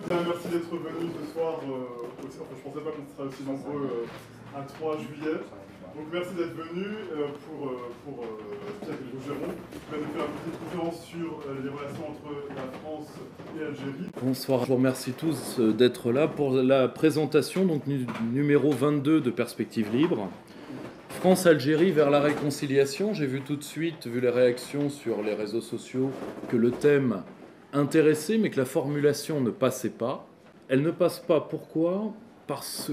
Bien, merci d'être venu ce soir. Aussi, enfin, je ne pensais pas qu'on serait aussi nombreux un 3 juillet. Donc merci d'être venu pour Pierre Gaugeron, qui va nous faire une petite conférence sur les relations entre la France et l'Algérie. Bonsoir, je vous remercie tous d'être là pour la présentation donc, numéro 22 de Perspectives Libres. France-Algérie vers la réconciliation. J'ai vu tout de suite, vu les réactions sur les réseaux sociaux, que le thème intéressait, mais que la formulation ne passait pas. Elle ne passe pas, pourquoi ? Parce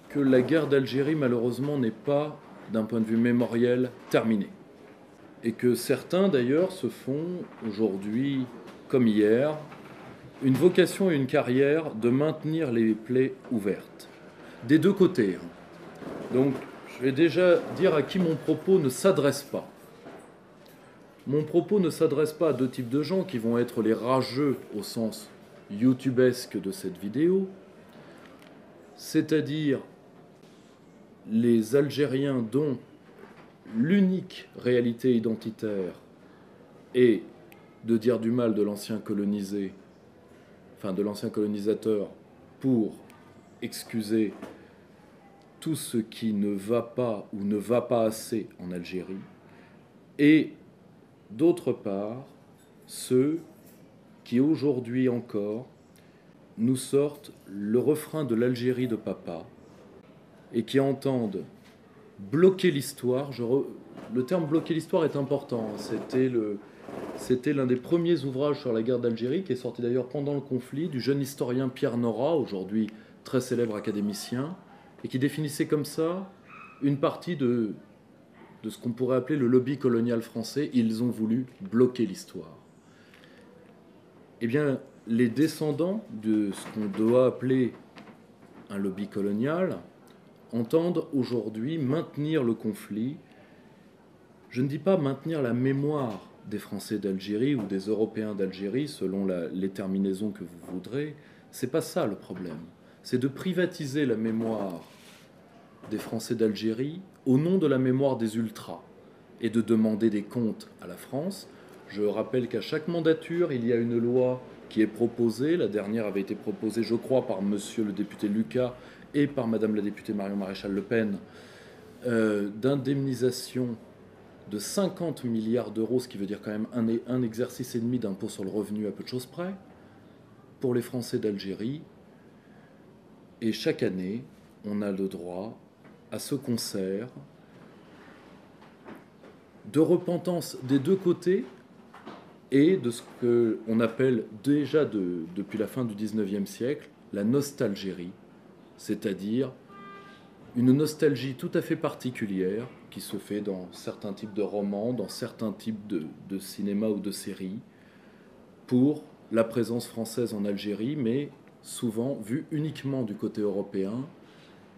que la guerre d'Algérie, malheureusement, n'est pas, d'un point de vue mémoriel, terminée. Et que certains, d'ailleurs, se font aujourd'hui, comme hier, une vocation et une carrière de maintenir les plaies ouvertes. Des deux côtés. Donc, je vais déjà dire à qui mon propos ne s'adresse pas. Mon propos ne s'adresse pas à deux types de gens qui vont être les rageux au sens youtubesque de cette vidéo, c'est-à-dire les Algériens dont l'unique réalité identitaire est de dire du mal de l'ancien colonisé, enfin de l'ancien colonisateur, pour excuser tout ce qui ne va pas ou ne va pas assez en Algérie, et d'autre part, ceux qui aujourd'hui encore nous sortent le refrain de l'Algérie de papa et qui entendent bloquer l'histoire. Le terme bloquer l'histoire est important. C'était l'un des premiers ouvrages sur la guerre d'Algérie qui est sorti d'ailleurs pendant le conflit du jeune historien Pierre Nora, aujourd'hui très célèbre académicien, et qui définissait comme ça une partie de ce qu'on pourrait appeler le lobby colonial français. Ils ont voulu bloquer l'histoire. Eh bien, les descendants de ce qu'on doit appeler un lobby colonial entendent aujourd'hui maintenir le conflit. Je ne dis pas maintenir la mémoire des Français d'Algérie ou des Européens d'Algérie, selon les terminaisons que vous voudrez. C'est pas ça le problème. C'est de privatiser la mémoire des Français d'Algérie au nom de la mémoire des ultras et de demander des comptes à la France. Je rappelle qu'à chaque mandature, il y a une loi qui est proposée. La dernière avait été proposée, je crois, par monsieur le député Lucas et par madame la députée Marion Maréchal Le Pen, d'indemnisation de 50 milliards d'euros, ce qui veut dire quand même un exercice et demi d'impôt sur le revenu à peu de choses près, pour les Français d'Algérie. Et chaque année, on a le droit à ce concert de repentance des deux côtés et de ce qu'on appelle déjà depuis la fin du XIXe siècle la nostalgérie, c'est-à-dire une nostalgie tout à fait particulière qui se fait dans certains types de romans, dans certains types de cinéma ou de séries, pour la présence française en Algérie, mais souvent vue uniquement du côté européen.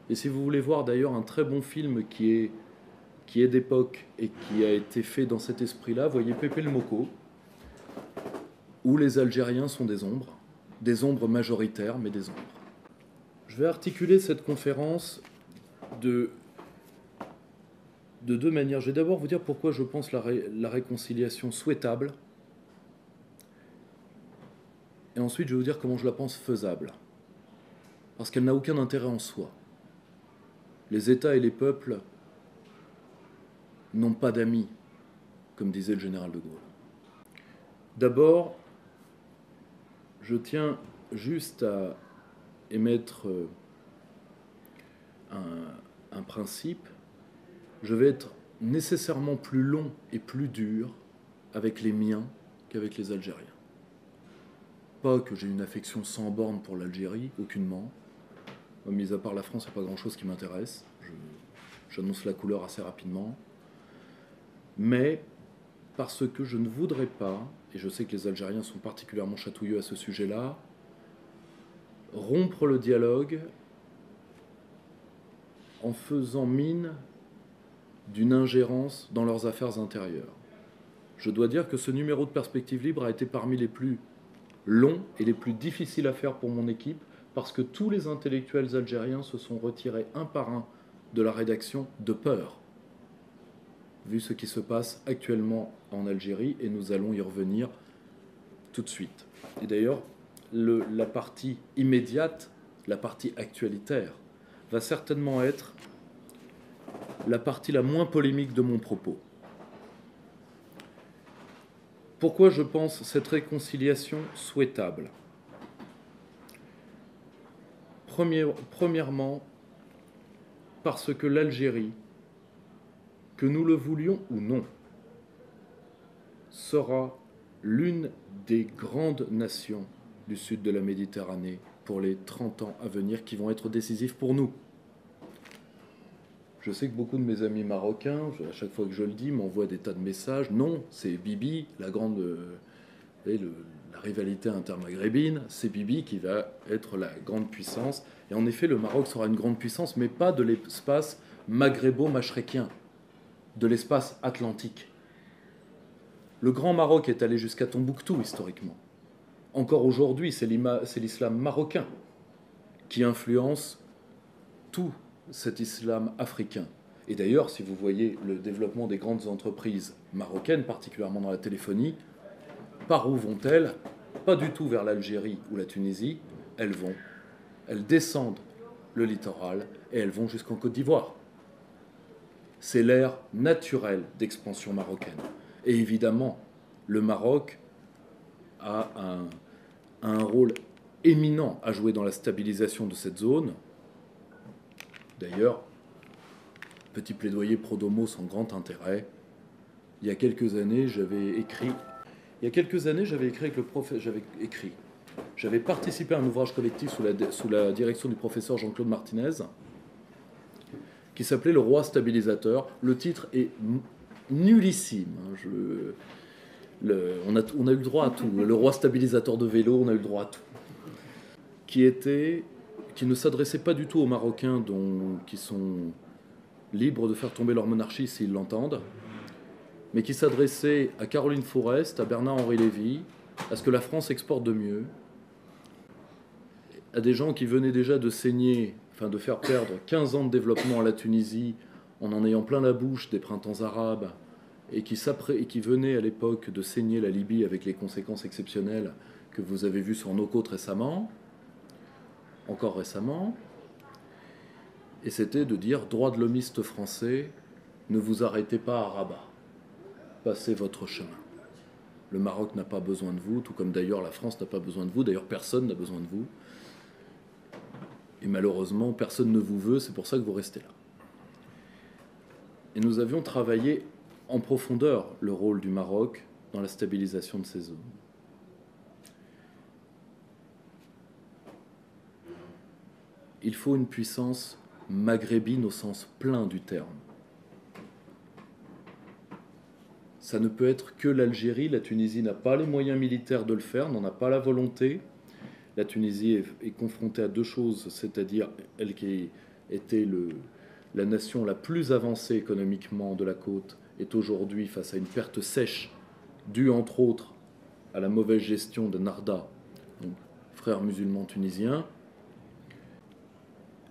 Et si vous voulez voir d'ailleurs un très bon film qui est d'époque et qui a été fait dans cet esprit-là, voyez Pépé le Moko, où les Algériens sont des ombres majoritaires, mais des ombres. Je vais articuler cette conférence de deux manières. Je vais d'abord vous dire pourquoi je pense la réconciliation souhaitable, et ensuite je vais vous dire comment je la pense faisable, parce qu'elle n'a aucun intérêt en soi. Les États et les peuples n'ont pas d'amis, comme disait le général de Gaulle. D'abord, je tiens juste à émettre un principe. Je vais être nécessairement plus long et plus dur avec les miens qu'avec les Algériens. Pas que j'ai une affection sans borne pour l'Algérie, aucunement. Mis à part la France, il n'y a pas grand-chose qui m'intéresse. J'annonce la couleur assez rapidement. Mais parce que je ne voudrais pas, et je sais que les Algériens sont particulièrement chatouilleux à ce sujet-là, rompre le dialogue en faisant mine d'une ingérence dans leurs affaires intérieures. Je dois dire que ce numéro de Perspectives Libres a été parmi les plus longs et les plus difficiles à faire pour mon équipe, parce que tous les intellectuels algériens se sont retirés un par un de la rédaction de peur, vu ce qui se passe actuellement en Algérie, et nous allons y revenir tout de suite. Et d'ailleurs, la partie immédiate, la partie actualitaire, va certainement être la partie la moins polémique de mon propos. Pourquoi je pense cette réconciliation souhaitable ? Premièrement, parce que l'Algérie, que nous le voulions ou non, sera l'une des grandes nations du sud de la Méditerranée pour les 30 ans à venir qui vont être décisifs pour nous. Je sais que beaucoup de mes amis marocains, à chaque fois que je le dis, m'envoient des tas de messages. Non, c'est Bibi, la rivalité intermaghrébine, c'est Bibi qui va être la grande puissance. Et en effet, le Maroc sera une grande puissance, mais pas de l'espace maghrébo-mashrékien, de l'espace atlantique. Le Grand Maroc est allé jusqu'à Tombouctou, historiquement. Encore aujourd'hui, c'est l'islam marocain qui influence tout cet islam africain. Et d'ailleurs, si vous voyez le développement des grandes entreprises marocaines, particulièrement dans la téléphonie, par où vont-elles ? Pas du tout vers l'Algérie ou la Tunisie, elles descendent le littoral et elles vont jusqu'en Côte d'Ivoire. C'est l'ère naturelle d'expansion marocaine. Et évidemment, le Maroc a un rôle éminent à jouer dans la stabilisation de cette zone. D'ailleurs, petit plaidoyer pro domo sans grand intérêt. Il y a quelques années, j'avais participé à un ouvrage collectif sous la direction du professeur Jean-Claude Martinez, qui s'appelait Le Roi stabilisateur. Le titre est nullissime. On a eu le droit à tout. Le Roi stabilisateur de vélo, on a eu le droit à tout. Qui ne s'adressait pas du tout aux Marocains qui sont libres de faire tomber leur monarchie s'ils l'entendent, mais qui s'adressait à Caroline Fourest, à Bernard-Henri Lévy, à ce que la France exporte de mieux, à des gens qui venaient déjà de faire perdre 15 ans de développement à la Tunisie en ayant plein la bouche des printemps arabes, et qui venaient à l'époque de saigner la Libye avec les conséquences exceptionnelles que vous avez vues sur nos côtes encore récemment, et c'était de dire « droits de l'homiste français, ne vous arrêtez pas à Rabat, passez votre chemin. Le Maroc n'a pas besoin de vous, tout comme d'ailleurs la France n'a pas besoin de vous, d'ailleurs personne n'a besoin de vous, et malheureusement personne ne vous veut, c'est pour ça que vous restez là. » Et nous avions travaillé en profondeur le rôle du Maroc dans la stabilisation de ces zones. Il faut une puissance maghrébine au sens plein du terme. Ça ne peut être que l'Algérie. La Tunisie n'a pas les moyens militaires de le faire, n'en a pas la volonté. La Tunisie est confrontée à deux choses, c'est-à-dire elle qui était la nation la plus avancée économiquement de la côte, est aujourd'hui face à une perte sèche due entre autres à la mauvaise gestion de Narda, donc frère musulman tunisien.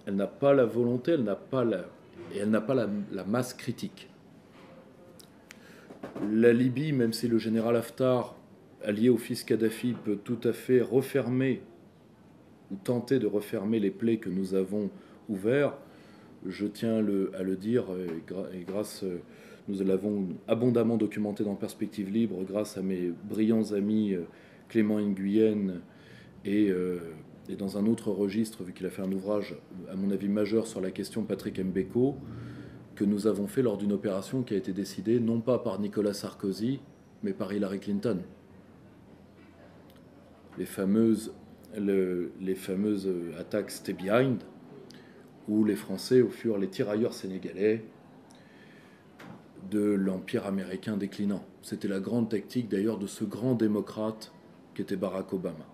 Elle n'a pas la volonté, elle n'a pas la masse critique. La Libye, même si le général Haftar, allié au fils Kadhafi, peut tout à fait refermer ou tenter de refermer les plaies que nous avons ouvertes, je tiens à le dire, et nous l'avons abondamment documenté dans Perspective Libre grâce à mes brillants amis Clément Nguyen et dans un autre registre, vu qu'il a fait un ouvrage, à mon avis, majeur sur la question Patrick Mbeko, que nous avons fait lors d'une opération qui a été décidée non pas par Nicolas Sarkozy, mais par Hillary Clinton. Les fameuses attaques Stay Behind, où les Français furent les tirailleurs sénégalais de l'Empire américain déclinant. C'était la grande tactique d'ailleurs de ce grand démocrate qu'était Barack Obama.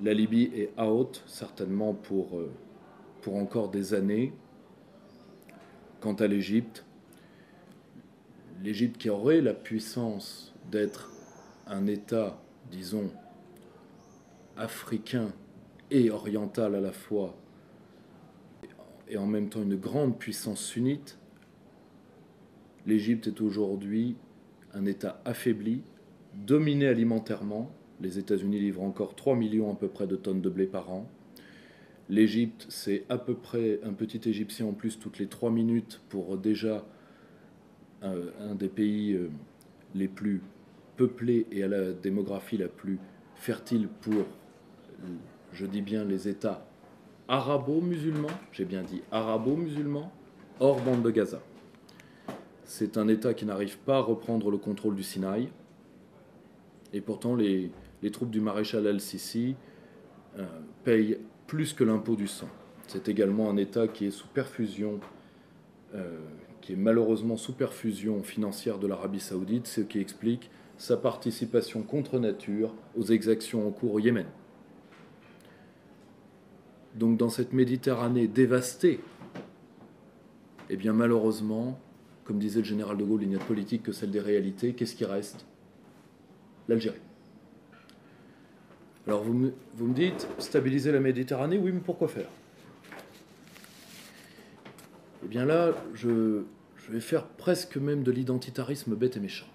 La Libye est out, certainement pour encore des années. Quant à l'Égypte qui aurait la puissance d'être un État, disons, africain et oriental à la fois, et en même temps une grande puissance sunnite, l'Égypte est aujourd'hui un État affaibli, dominé alimentairement, Les États-Unis livrent encore 3 millions à peu près de tonnes de blé par an. L'Égypte, c'est à peu près un petit Égyptien en plus toutes les 3 minutes pour déjà un des pays les plus peuplés et à la démographie la plus fertile pour, je dis bien, les États arabo-musulmans, j'ai bien dit arabo-musulmans, hors bande de Gaza. C'est un État qui n'arrive pas à reprendre le contrôle du Sinaï, et pourtant les troupes du maréchal al-Sisi payent plus que l'impôt du sang. C'est également un État qui est sous perfusion, qui est malheureusement sous perfusion financière de l'Arabie Saoudite, ce qui explique sa participation contre nature aux exactions en cours au Yémen. Donc dans cette Méditerranée dévastée, eh bien malheureusement, comme disait le général de Gaulle, il n'y a de politique que celle des réalités. Qu'est-ce qui reste? L'Algérie. Alors vous me dites, stabiliser la Méditerranée, oui, mais pourquoi faire? Eh bien là, je vais faire presque même de l'identitarisme bête et méchant.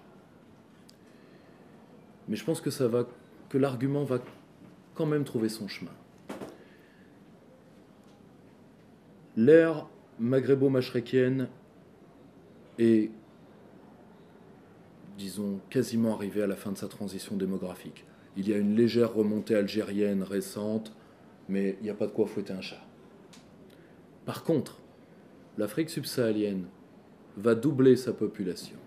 Mais je pense que l'argument va quand même trouver son chemin. L'ère maghrébo-machréquienne est, disons, quasiment arrivée à la fin de sa transition démographique. Il y a une légère remontée algérienne récente, mais il n'y a pas de quoi fouetter un chat. Par contre, l'Afrique subsaharienne va doubler sa population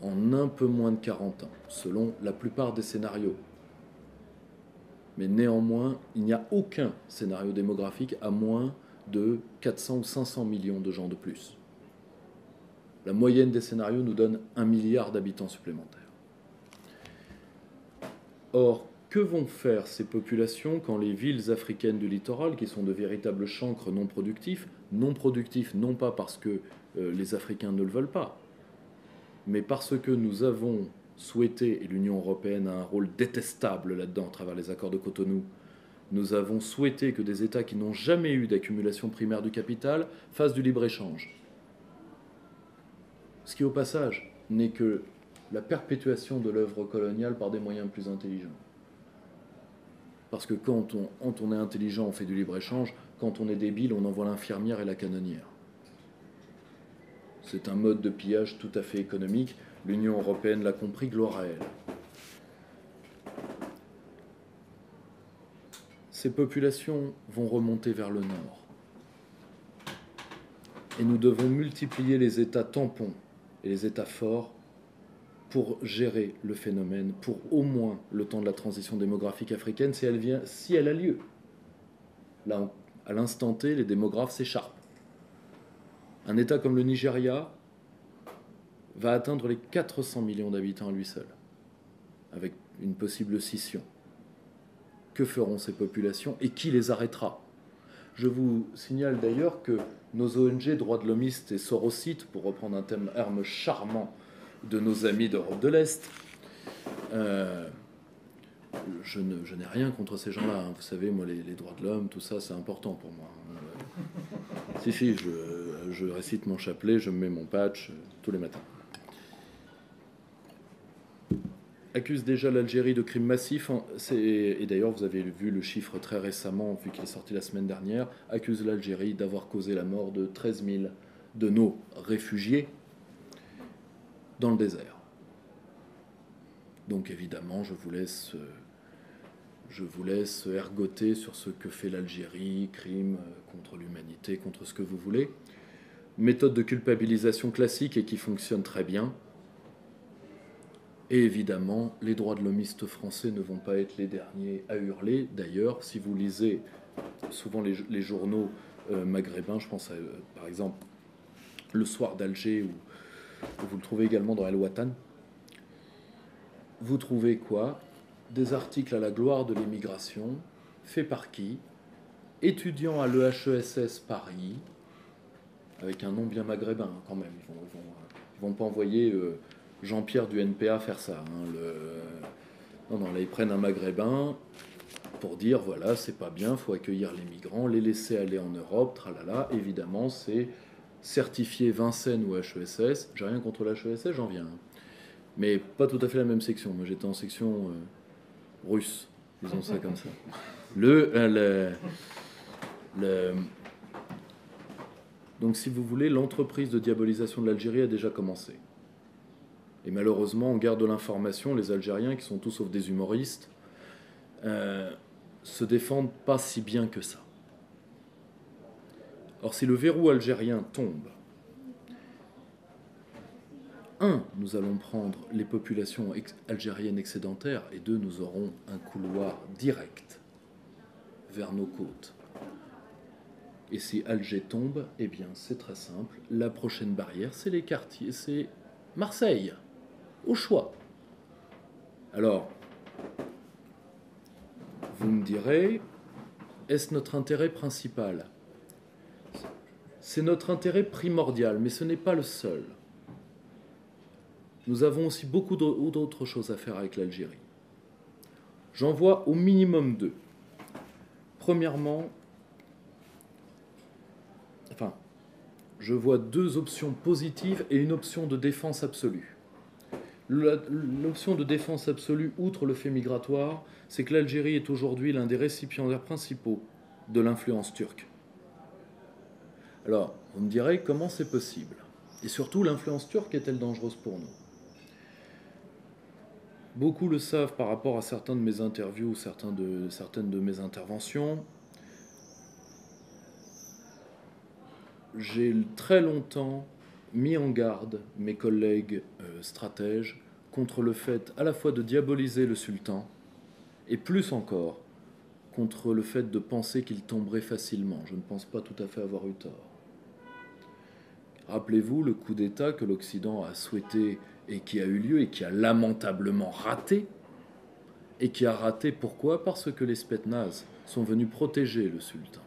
en un peu moins de 40 ans, selon la plupart des scénarios. Mais néanmoins, il n'y a aucun scénario démographique à moins de 400 ou 500 millions de gens de plus. La moyenne des scénarios nous donne 1 milliard d'habitants supplémentaires. Or, que vont faire ces populations quand les villes africaines du littoral, qui sont de véritables chancres non productifs non pas parce que les Africains ne le veulent pas, mais parce que nous avons souhaité, et l'Union européenne a un rôle détestable là-dedans à travers les accords de Cotonou, nous avons souhaité que des États qui n'ont jamais eu d'accumulation primaire du capital fassent du libre-échange. Ce qui, au passage, n'est que la perpétuation de l'œuvre coloniale par des moyens plus intelligents. Parce que quand on est intelligent, on fait du libre-échange. Quand on est débile, on envoie l'infirmière et la canonnière. C'est un mode de pillage tout à fait économique. L'Union européenne l'a compris, gloire à elle. Ces populations vont remonter vers le nord. Et nous devons multiplier les États tampons et les États forts pour gérer le phénomène, pour au moins le temps de la transition démographique africaine, si elle a lieu. Là, à l'instant T, les démographes s'écharpent. Un État comme le Nigeria va atteindre les 400 millions d'habitants à lui seul, avec une possible scission. Que feront ces populations et qui les arrêtera? Je vous signale d'ailleurs que nos ONG droits de l'homiste et sorosites, pour reprendre un terme charmant de nos amis d'Europe de l'Est, je n'ai rien contre ces gens-là. Hein. Vous savez, moi, les droits de l'homme, tout ça, c'est important pour moi. Si, je récite mon chapelet, je me mets mon patch tous les matins. Accuse déjà l'Algérie de crimes massifs, et d'ailleurs vous avez vu le chiffre très récemment, vu qu'il est sorti la semaine dernière, accuse l'Algérie d'avoir causé la mort de 13 000 de nos réfugiés dans le désert. Donc évidemment, je vous laisse ergoter sur ce que fait l'Algérie, crime contre l'humanité, contre ce que vous voulez. Méthode de culpabilisation classique et qui fonctionne très bien. Et évidemment, les droits de l'homiste français ne vont pas être les derniers à hurler. D'ailleurs, si vous lisez souvent les journaux maghrébins, je pense à, par exemple, Le Soir d'Alger, ou vous le trouvez également dans El Watan, vous trouvez quoi? Des articles à la gloire de l'immigration, faits par qui? Étudiants à l'EHESS Paris, avec un nom bien maghrébin quand même. Ils vont pas envoyer Jean-Pierre du NPA faire ça. Hein, non, là ils prennent un maghrébin pour dire voilà, c'est pas bien, faut accueillir les migrants, les laisser aller en Europe, tralala. Évidemment, c'est certifié Vincennes ou HESS. J'ai rien contre l'HESS, j'en viens. Hein. Mais pas tout à fait la même section. Moi, j'étais en section russe, disons ça comme ça. Donc, si vous voulez, l'entreprise de diabolisation de l'Algérie a déjà commencé. Et malheureusement, on garde l'information, les Algériens, qui sont tous sauf des humoristes, se défendent pas si bien que ça. Or, si le verrou algérien tombe, nous allons prendre les populations algériennes excédentaires, et nous aurons un couloir direct vers nos côtes. Et si Alger tombe, eh bien, c'est très simple. La prochaine barrière, c'est les quartiers, c'est Marseille, au choix. Alors, vous me direz, est-ce notre intérêt principal ? C'est notre intérêt primordial, mais ce n'est pas le seul. Nous avons aussi beaucoup d'autres choses à faire avec l'Algérie. J'en vois au minimum deux. Premièrement, je vois deux options positives et une option de défense absolue. L'option de défense absolue, outre le fait migratoire, c'est que l'Algérie est aujourd'hui l'un des récipiendaires principaux de l'influence turque. Alors, vous me direz, comment c'est possible ? Et surtout, l'influence turque est-elle dangereuse pour nous ? Beaucoup le savent par rapport à certains de mes interviews, certaines de mes interventions. J'ai très longtemps mis en garde mes collègues stratèges contre le fait à la fois de diaboliser le sultan et plus encore contre le fait de penser qu'il tomberait facilement. Je ne pense pas tout à fait avoir eu tort. Rappelez-vous le coup d'État que l'Occident a souhaité et qui a eu lieu et qui a lamentablement raté. Et qui a raté pourquoi ? Parce que les Spetsnaz sont venus protéger le sultan.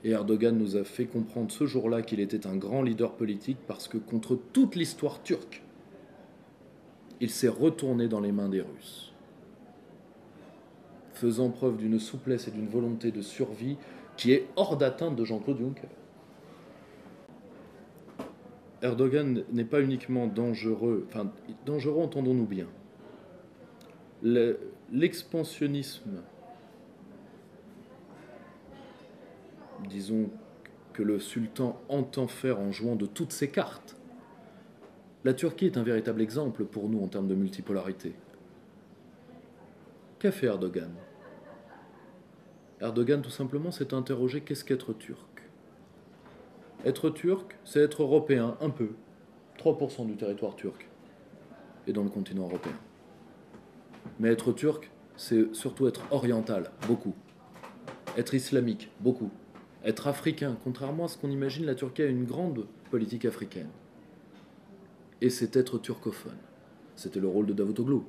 Et Erdogan nous a fait comprendre ce jour-là qu'il était un grand leader politique parce que contre toute l'histoire turque, il s'est retourné dans les mains des Russes, faisant preuve d'une souplesse et d'une volonté de survie qui est hors d'atteinte de Jean-Claude Juncker. Erdogan n'est pas uniquement dangereux, dangereux entendons-nous bien. L'expansionnisme, disons, que le sultan entend faire en jouant de toutes ses cartes. La Turquie est un véritable exemple pour nous en termes de multipolarité. Qu'a fait Erdogan ? Erdogan, tout simplement, s'est interrogé qu'est-ce qu'être turc ? Être turc, c'est être européen, un peu. 3% du territoire turc est dans le continent européen. Mais être turc, c'est surtout être oriental, beaucoup. Être islamique, beaucoup. Être africain, contrairement à ce qu'on imagine, la Turquie a une grande politique africaine. Et c'est être turcophone. C'était le rôle de Davutoglu.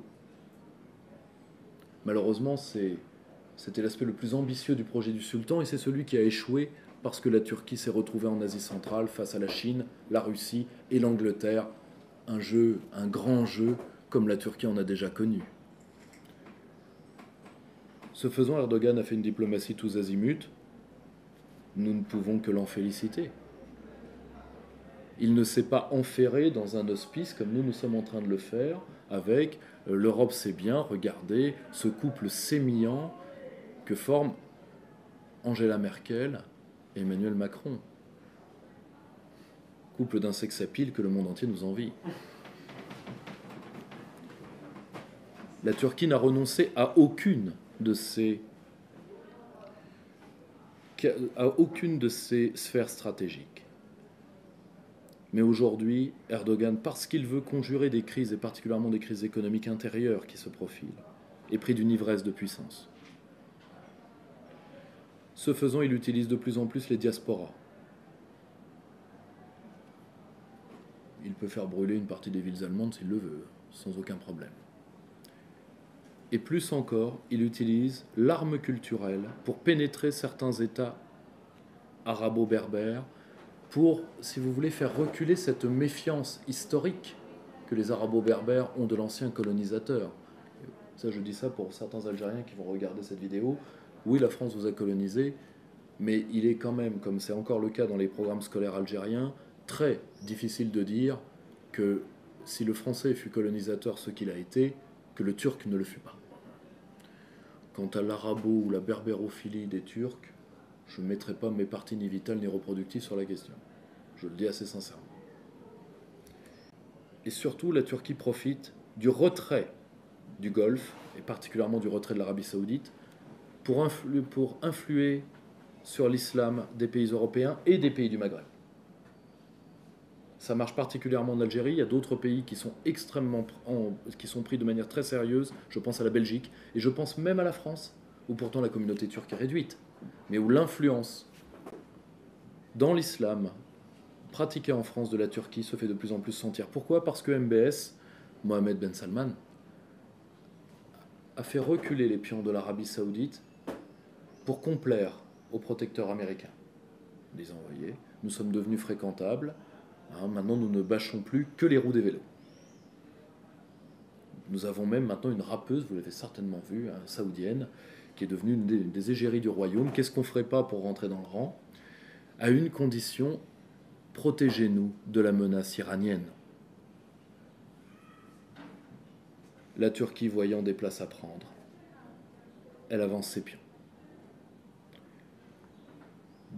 Malheureusement, c'était l'aspect le plus ambitieux du projet du sultan et c'est celui qui a échoué parce que la Turquie s'est retrouvée en Asie centrale face à la Chine, la Russie et l'Angleterre. Un grand jeu comme la Turquie en a déjà connu. Ce faisant, Erdogan a fait une diplomatie tous azimuts. Nous ne pouvons que l'en féliciter. Il ne s'est pas enferré dans un hospice comme nous sommes en train de le faire avec l'Europe c'est bien, regardez ce couple sémillant que forment Angela Merkel et Emmanuel Macron. Couple d'un sex appeal que le monde entier nous envie. La Turquie n'a renoncé à aucune de ces sphères stratégiques. Mais aujourd'hui, Erdogan, parce qu'il veut conjurer des crises, et particulièrement des crises économiques intérieures qui se profilent, est pris d'une ivresse de puissance. Ce faisant, il utilise de plus en plus les diasporas. Il peut faire brûler une partie des villes allemandes s'il le veut, sans aucun problème. Et plus encore, il utilise l'arme culturelle pour pénétrer certains États arabo-berbères, pour, si vous voulez, faire reculer cette méfiance historique que les arabo-berbères ont de l'ancien colonisateur. Ça, je dis ça pour certains Algériens qui vont regarder cette vidéo. Oui, la France vous a colonisé, mais il est quand même, comme c'est encore le cas dans les programmes scolaires algériens, très difficile de dire que si le français fut colonisateur, ce qu'il a été, que le turc ne le fut pas. Quant à l'arabo ou la berbérophilie des Turcs, je ne mettrai pas mes parties ni vitales ni reproductives sur la question. Je le dis assez sincèrement. Et surtout, la Turquie profite du retrait du Golfe, et particulièrement du retrait de l'Arabie Saoudite, pour influer sur l'islam des pays européens et des pays du Maghreb. Ça marche particulièrement en Algérie. Il y a d'autres pays qui sont qui sont pris de manière très sérieuse. Je pense à la Belgique et je pense même à la France, où pourtant la communauté turque est réduite, mais où l'influence dans l'islam pratiquée en France de la Turquie se fait de plus en plus sentir. Pourquoi ? Parce que MBS, Mohamed Ben Salman, a fait reculer les pions de l'Arabie Saoudite pour complaire aux protecteurs américains. Disant, voyez, nous sommes devenus fréquentables. Maintenant, nous ne bâchons plus que les roues des vélos. Nous avons même maintenant une rappeuse, vous l'avez certainement vu, saoudienne, qui est devenue une des égéries du royaume. Qu'est-ce qu'on ne ferait pas pour rentrer dans le rang ? À une condition, protégez-nous de la menace iranienne. La Turquie, voyant des places à prendre, elle avance ses pions.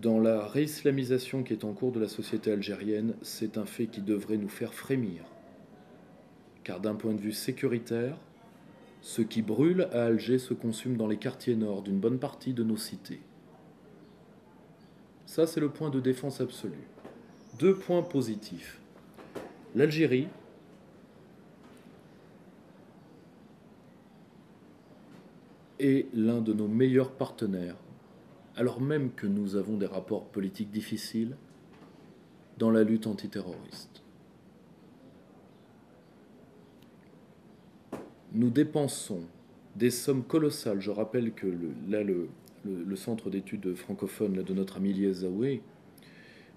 Dans la réislamisation qui est en cours de la société algérienne, c'est un fait qui devrait nous faire frémir. Car d'un point de vue sécuritaire, ce qui brûle à Alger se consume dans les quartiers nord d'une bonne partie de nos cités. Ça, c'est le point de défense absolue. 2 points positifs. L'Algérie est l'un de nos meilleurs partenaires, alors même que nous avons des rapports politiques difficiles, dans la lutte antiterroriste. Nous dépensons des sommes colossales. Je rappelle que le centre d'études francophones de notre ami Lies Zaoué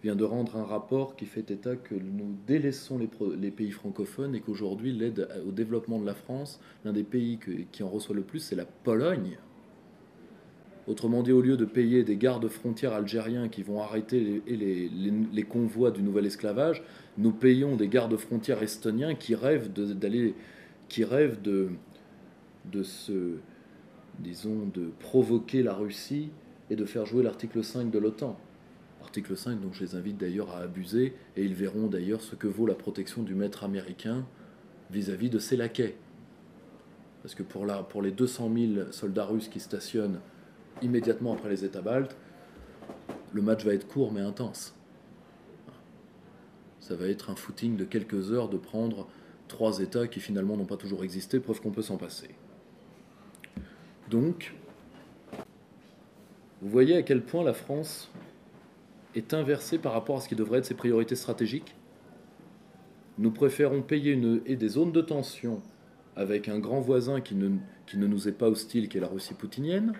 vient de rendre un rapport qui fait état que nous délaissons les pays francophones et qu'aujourd'hui l'aide au développement de la France, l'un des pays qui en reçoit le plus, c'est la Pologne. Autrement dit, au lieu de payer des gardes frontières algériens qui vont arrêter les convois du nouvel esclavage, nous payons des gardes frontières estoniens qui rêvent de provoquer la Russie et de faire jouer l'article 5 de l'OTAN. Article 5 dont je les invite d'ailleurs à abuser, et ils verront d'ailleurs ce que vaut la protection du maître américain vis-à-vis de ses laquais. Parce que pour les 200 000 soldats russes qui stationnent immédiatement après les États baltes, le match va être court mais intense. Ça va être un footing de quelques heures de prendre 3 États qui finalement n'ont pas toujours existé, preuve qu'on peut s'en passer. Donc, vous voyez à quel point la France est inversée par rapport à ce qui devrait être ses priorités stratégiques. Nous préférons payer des zones de tension avec un grand voisin qui ne nous est pas hostile, qui est la Russie poutinienne,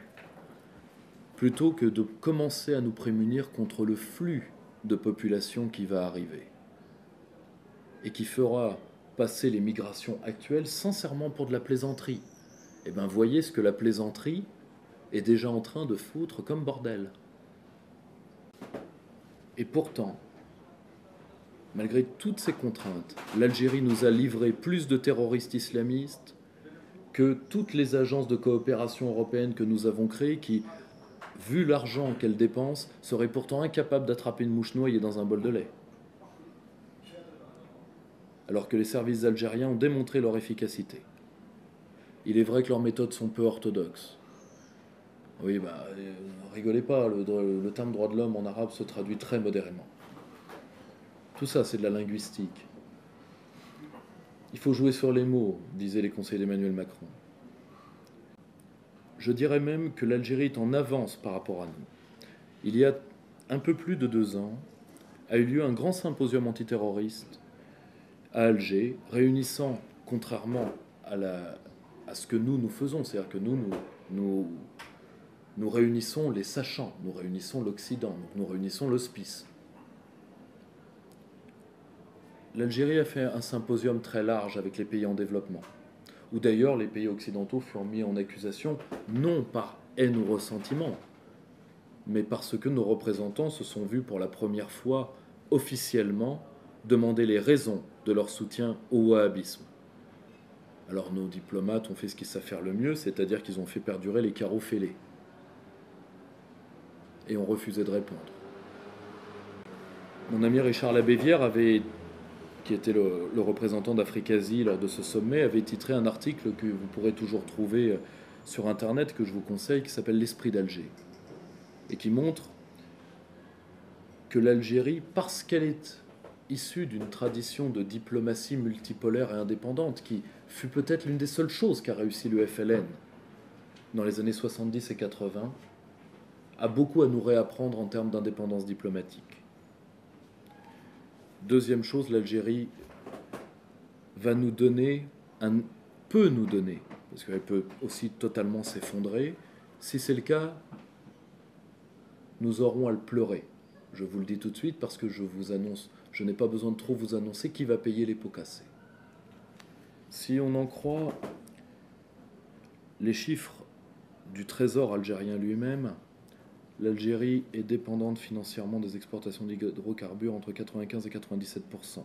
plutôt que de commencer à nous prémunir contre le flux de population qui va arriver et qui fera passer les migrations actuelles sincèrement pour de la plaisanterie. Eh bien, voyez ce que la plaisanterie est déjà en train de foutre comme bordel. Et pourtant, malgré toutes ces contraintes, l'Algérie nous a livré plus de terroristes islamistes que toutes les agences de coopération européennes que nous avons créées qui, vu l'argent qu'elles dépensent, seraient pourtant incapables d'attraper une mouche noyée dans un bol de lait. Alors que les services algériens ont démontré leur efficacité. Il est vrai que leurs méthodes sont peu orthodoxes. Oui, rigolez pas, le terme droit de l'homme en arabe se traduit très modérément. Tout ça, c'est de la linguistique. Il faut jouer sur les mots, disaient les conseillers d'Emmanuel Macron. Je dirais même que l'Algérie est en avance par rapport à nous. Il y a un peu plus de 2 ans, a eu lieu un grand symposium antiterroriste à Alger, réunissant, contrairement à ce que nous faisons, c'est-à-dire que nous réunissons les sachants, nous réunissons l'Occident, nous réunissons l'hospice. L'Algérie a fait un symposium très large avec les pays en développement, où d'ailleurs les pays occidentaux furent mis en accusation, non par haine ou ressentiment, mais parce que nos représentants se sont vus pour la première fois officiellement demander les raisons de leur soutien au wahhabisme. Alors nos diplomates ont fait ce qu'ils savent faire le mieux, c'est-à-dire qu'ils ont fait perdurer les carreaux fêlés. Et ont refusé de répondre. Mon ami Richard Labévière, qui était le représentant d'Africasie lors de ce sommet, avait titré un article que vous pourrez toujours trouver sur Internet, que je vous conseille, qui s'appelle L'Esprit d'Alger, et qui montre que l'Algérie, parce qu'elle est issue d'une tradition de diplomatie multipolaire et indépendante, qui fut peut-être l'une des seules choses qu'a réussi le FLN dans les années 70 et 80, a beaucoup à nous réapprendre en termes d'indépendance diplomatique. Deuxième chose, l'Algérie va nous donner, peut nous donner, parce qu'elle peut aussi totalement s'effondrer. Si c'est le cas, nous aurons à le pleurer. Je vous le dis tout de suite parce que je vous annonce, je n'ai pas besoin de trop vous annoncer qui va payer les pots cassés. Si on en croit les chiffres du trésor algérien lui-même, l'Algérie est dépendante financièrement des exportations d'hydrocarbures entre 95 et 97%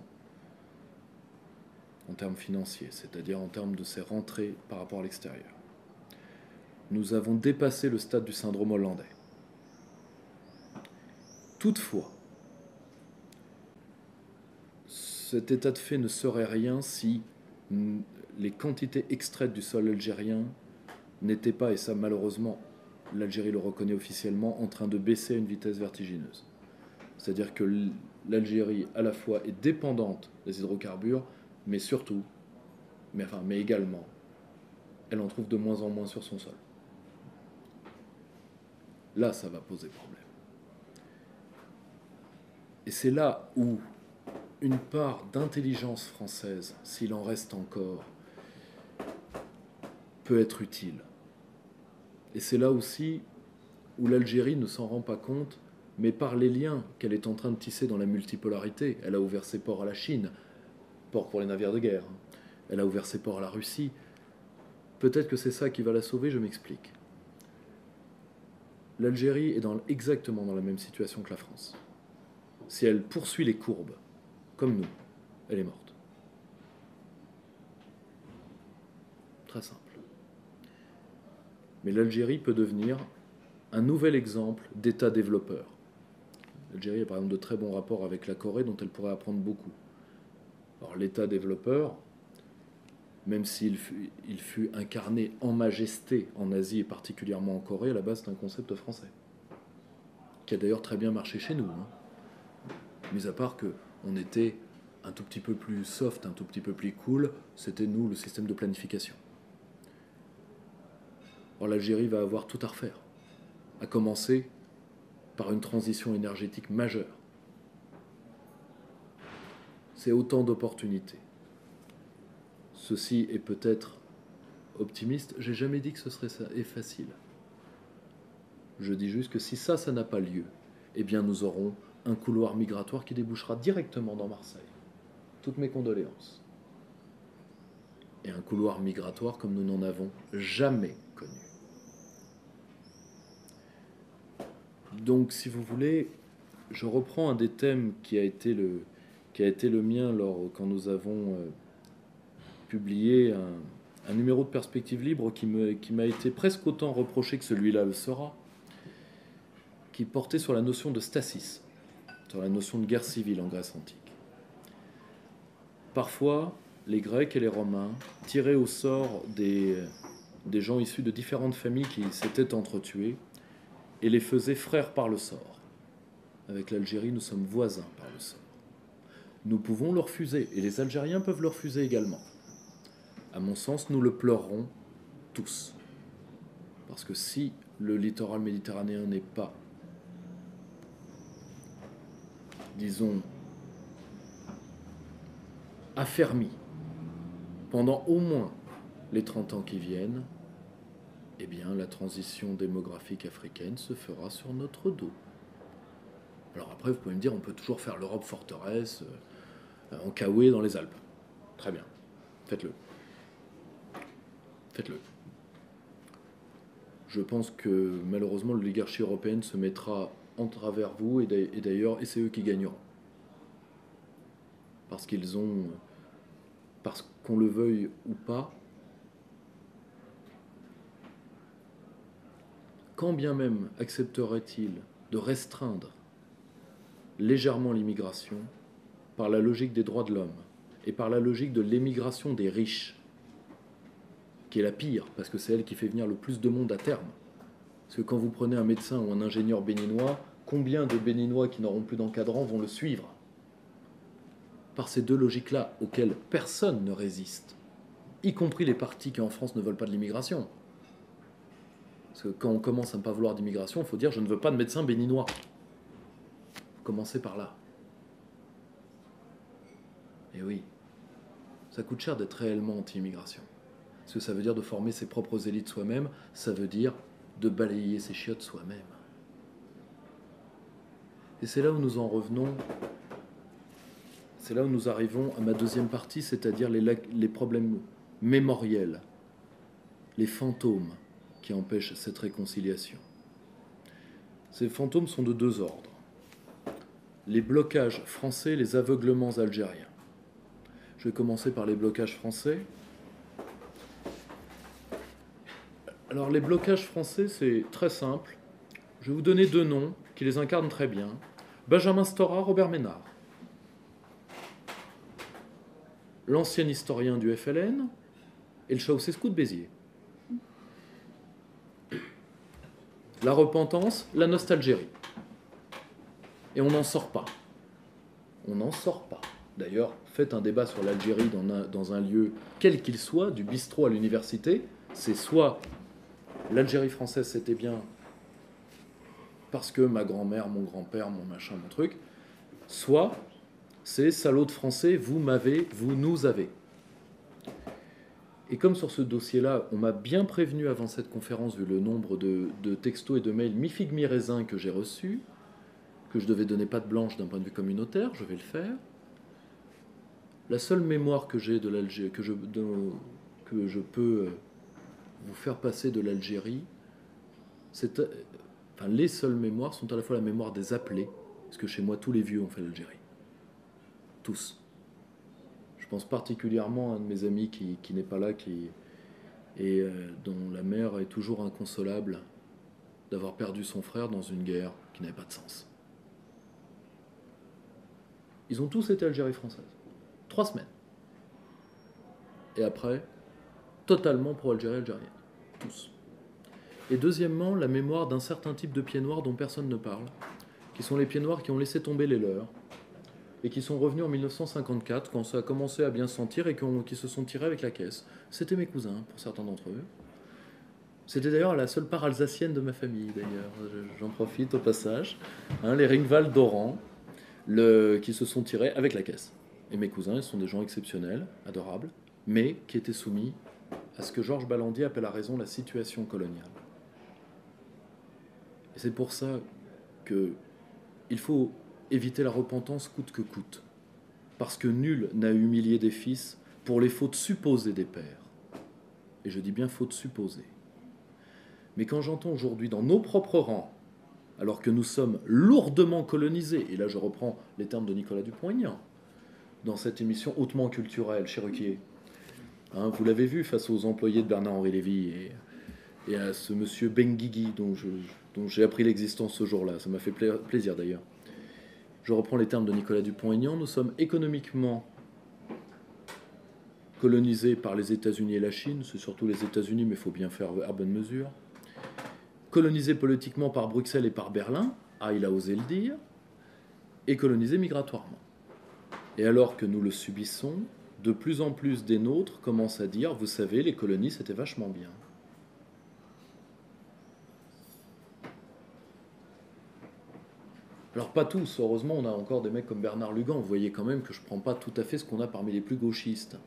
en termes financiers, c'est-à-dire en termes de ses rentrées par rapport à l'extérieur. Nous avons dépassé le stade du syndrome hollandais. Toutefois, cet état de fait ne serait rien si les quantités extraites du sol algérien n'étaient pas, et ça malheureusement l'Algérie le reconnaît officiellement, en train de baisser à une vitesse vertigineuse. C'est-à-dire que l'Algérie, à la fois, est dépendante des hydrocarbures, mais surtout, mais également, elle en trouve de moins en moins sur son sol. Là, ça va poser problème. Et c'est là où une part d'intelligence française, s'il en reste encore, peut être utile. Et c'est là aussi où l'Algérie ne s'en rend pas compte, mais par les liens qu'elle est en train de tisser dans la multipolarité. Elle a ouvert ses ports à la Chine, ports pour les navires de guerre. Elle a ouvert ses ports à la Russie. Peut-être que c'est ça qui va la sauver, je m'explique. L'Algérie est exactement dans la même situation que la France. Si elle poursuit les courbes, comme nous, elle est morte. Très simple. Mais l'Algérie peut devenir un nouvel exemple d'État développeur. L'Algérie a par exemple de très bons rapports avec la Corée dont elle pourrait apprendre beaucoup. Alors l'État développeur, même s'il fut incarné en majesté en Asie et particulièrement en Corée, à la base c'est un concept français, qui a d'ailleurs très bien marché chez nous. Mis à part qu'on était un tout petit peu plus soft, un tout petit peu plus cool, c'était nous le système de planification. Or, l'Algérie va avoir tout à refaire, à commencer par une transition énergétique majeure. C'est autant d'opportunités. Ceci est peut-être optimiste. J'ai jamais dit que ce serait ça et facile. Je dis juste que si ça n'a pas lieu, eh bien nous aurons un couloir migratoire qui débouchera directement dans Marseille. Toutes mes condoléances. Et un couloir migratoire comme nous n'en avons jamais connu. Donc, si vous voulez, je reprends un des thèmes qui a été le mien quand nous avons publié un numéro de Perspective Libre qui m'a été presque autant reproché que celui-là le sera, qui portait sur la notion de stasis, sur la notion de guerre civile en Grèce antique. Parfois, les Grecs et les Romains tiraient au sort des gens issus de différentes familles qui s'étaient entretués et les faisaient frères par le sort. Avec l'Algérie, nous sommes voisins par le sort. Nous pouvons le refuser, et les Algériens peuvent le refuser également. À mon sens, nous le pleurerons tous. Parce que si le littoral méditerranéen n'est pas, disons, affermi pendant au moins les 30 ans qui viennent, eh bien, la transition démographique africaine se fera sur notre dos. Alors après, vous pouvez me dire, on peut toujours faire l'Europe forteresse en Kaoué dans les Alpes. Très bien, faites-le. Faites-le. Je pense que malheureusement, l'oligarchie européenne se mettra en travers vous, et d'ailleurs, et c'est eux qui gagneront. Parce qu'ils ont parce qu'on le veuille ou pas, quand bien même accepterait-il de restreindre légèrement l'immigration par la logique des droits de l'homme et par la logique de l'émigration des riches, qui est la pire, parce que c'est elle qui fait venir le plus de monde à terme. Parce que quand vous prenez un médecin ou un ingénieur béninois, combien de Béninois qui n'auront plus d'encadrant vont le suivre? Par ces deux logiques-là, auxquelles personne ne résiste, y compris les partis qui en France ne veulent pas de l'immigration. Parce que quand on commence à ne pas vouloir d'immigration, il faut dire « je ne veux pas de médecin béninois ». Commencez par là. Et oui, ça coûte cher d'être réellement anti-immigration. Parce que ça veut dire de former ses propres élites soi-même, ça veut dire de balayer ses chiottes soi-même. Et c'est là où nous en revenons, c'est là où nous arrivons à ma deuxième partie, c'est-à-dire les problèmes mémoriels, les fantômes qui empêchent cette réconciliation. Ces fantômes sont de deux ordres. Les blocages français, les aveuglements algériens. Je vais commencer par les blocages français. Alors les blocages français, c'est très simple. Je vais vous donner deux noms qui les incarnent très bien. Benjamin Stora, Robert Ménard. L'ancien historien du FLN et le Ceausescu de Béziers. La repentance, la nostalgie. Et on n'en sort pas. On n'en sort pas. D'ailleurs, faites un débat sur l'Algérie dans un lieu, quel qu'il soit, du bistrot à l'université, c'est soit l'Algérie française c'était bien parce que ma grand-mère, mon grand-père, mon machin, mon truc, soit c'est salaud de français, vous m'avez, vous nous avez. Et comme sur ce dossier-là, on m'a bien prévenu avant cette conférence, vu le nombre de textos et de mails mi-figue mi-raisin que j'ai reçus, que je devais donner patte blanche d'un point de vue communautaire, je vais le faire. La seule mémoire que j'ai de l'Algérie, que je peux vous faire passer de l'Algérie, les seules mémoires sont à la fois la mémoire des appelés, parce que chez moi tous les vieux ont fait l'Algérie. Tous. Je pense particulièrement à un de mes amis qui n'est pas là, et dont la mère est toujours inconsolable d'avoir perdu son frère dans une guerre qui n'avait pas de sens. Ils ont tous été Algérie française. 3 semaines. Et après, totalement pro-Algérie algérienne. Tous. Et deuxièmement, la mémoire d'un certain type de pieds noirs dont personne ne parle, qui sont les pieds noirs qui ont laissé tomber les leurs, et qui sont revenus en 1954, quand ça a commencé à bien se sentir, et qui se sont tirés avec la caisse. C'était mes cousins, pour certains d'entre eux. C'était d'ailleurs la seule part alsacienne de ma famille, d'ailleurs. J'en profite au passage. Les Ringwald d'Oran, qui se sont tirés avec la caisse. Et mes cousins, ils sont des gens exceptionnels, adorables, mais qui étaient soumis à ce que Georges Ballandier appelle à raison la situation coloniale. Et c'est pour ça qu'il faut éviter la repentance coûte que coûte. Parce que nul n'a humilié des fils pour les fautes supposées des pères. Et je dis bien fautes supposées. Mais quand j'entends aujourd'hui dans nos propres rangs, alors que nous sommes lourdement colonisés, et là je reprends les termes de Nicolas Dupont-Aignan, dans cette émission hautement culturelle, chez Ruquier, vous l'avez vu face aux employés de Bernard-Henri Lévy et à ce monsieur Benguigui dont j'ai appris l'existence ce jour-là, ça m'a fait plaisir d'ailleurs. Je reprends les termes de Nicolas Dupont-Aignan, nous sommes économiquement colonisés par les États-Unis et la Chine, c'est surtout les États-Unis, mais il faut bien faire à bonne mesure. Colonisés politiquement par Bruxelles et par Berlin, il a osé le dire, et colonisés migratoirement. Et alors que nous le subissons, de plus en plus des nôtres commencent à dire, vous savez, les colonies, c'était vachement bien. Alors pas tous, heureusement, on a encore des mecs comme Bernard Lugan, vous voyez quand même que je ne prends pas tout à fait ce qu'on a parmi les plus gauchistes.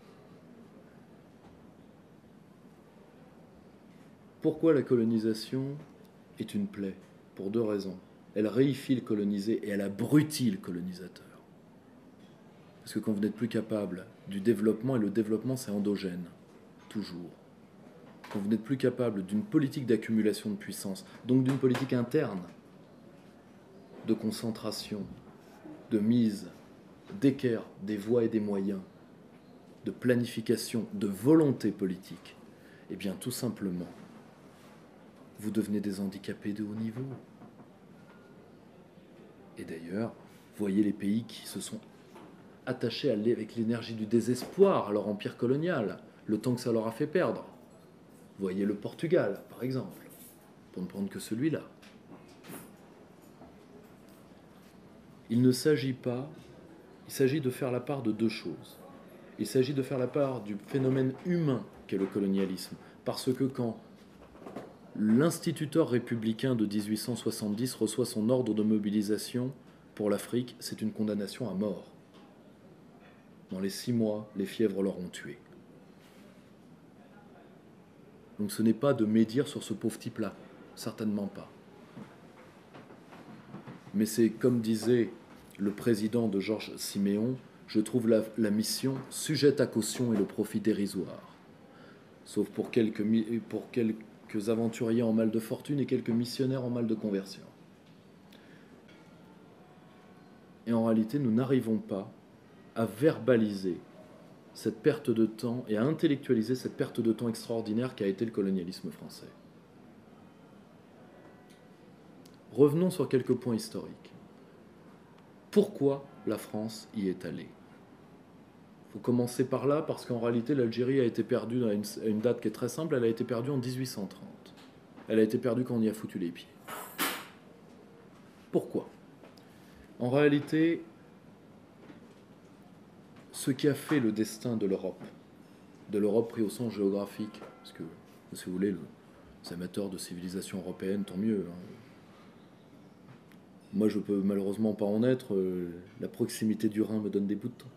Pourquoi la colonisation est une plaie? Pour 2 raisons. Elle réifie le colonisé et elle abrutit le colonisateur. Parce que quand vous n'êtes plus capable du développement, et le développement c'est endogène, toujours. Quand vous n'êtes plus capable d'une politique d'accumulation de puissance, donc d'une politique interne, de concentration, de mise, d'équerre des voies et des moyens, de planification, de volonté politique, eh bien tout simplement, vous devenez des handicapés de haut niveau. Et d'ailleurs, voyez les pays qui se sont attachés avec l'énergie du désespoir à leur empire colonial, le temps que ça leur a fait perdre. Voyez le Portugal, par exemple, pour ne prendre que celui-là. Il ne s'agit pas, il s'agit de faire la part de deux choses. Il s'agit de faire la part du phénomène humain qu'est le colonialisme, parce que quand l'instituteur républicain de 1870 reçoit son ordre de mobilisation pour l'Afrique, c'est une condamnation à mort. Dans les 6 mois, les fièvres l'auront tué. Donc ce n'est pas de médire sur ce pauvre type-là, certainement pas. Mais c'est comme disait le président de Georges Siméon, je trouve la mission sujette à caution et le profit dérisoire. Sauf pour quelques aventuriers en mal de fortune et quelques missionnaires en mal de conversion. Et en réalité, nous n'arrivons pas à verbaliser cette perte de temps et à intellectualiser cette perte de temps extraordinaire qu'a été le colonialisme français. Revenons sur quelques points historiques. Pourquoi la France y est allée ? Il faut commencer par là, parce qu'en réalité, l'Algérie a été perdue à une date qui est très simple, elle a été perdue en 1830. Elle a été perdue quand on y a foutu les pieds. Pourquoi ? En réalité, ce qui a fait le destin de l'Europe pris au sens géographique, parce que, si vous voulez, les amateurs de civilisation européenne, tant mieux. Moi, je peux malheureusement pas en être. La proximité du Rhin me donne des bouts de temps.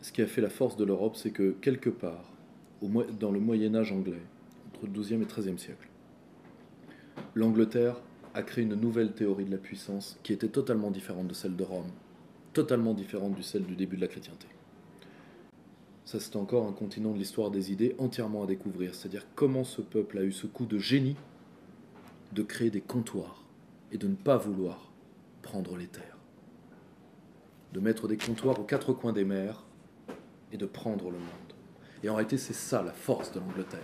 Ce qui a fait la force de l'Europe, c'est que quelque part, dans le Moyen-Âge anglais, entre le XIIe et le XIIIe siècle, l'Angleterre a créé une nouvelle théorie de la puissance qui était totalement différente de celle de Rome, totalement différente de celle du début de la chrétienté. Ça, c'est encore un continent de l'histoire des idées entièrement à découvrir, c'est-à-dire comment ce peuple a eu ce coup de génie de créer des comptoirs et de ne pas vouloir prendre les terres, de mettre des comptoirs aux 4 coins des mers et de prendre le monde. Et en réalité, c'est ça la force de l'Angleterre.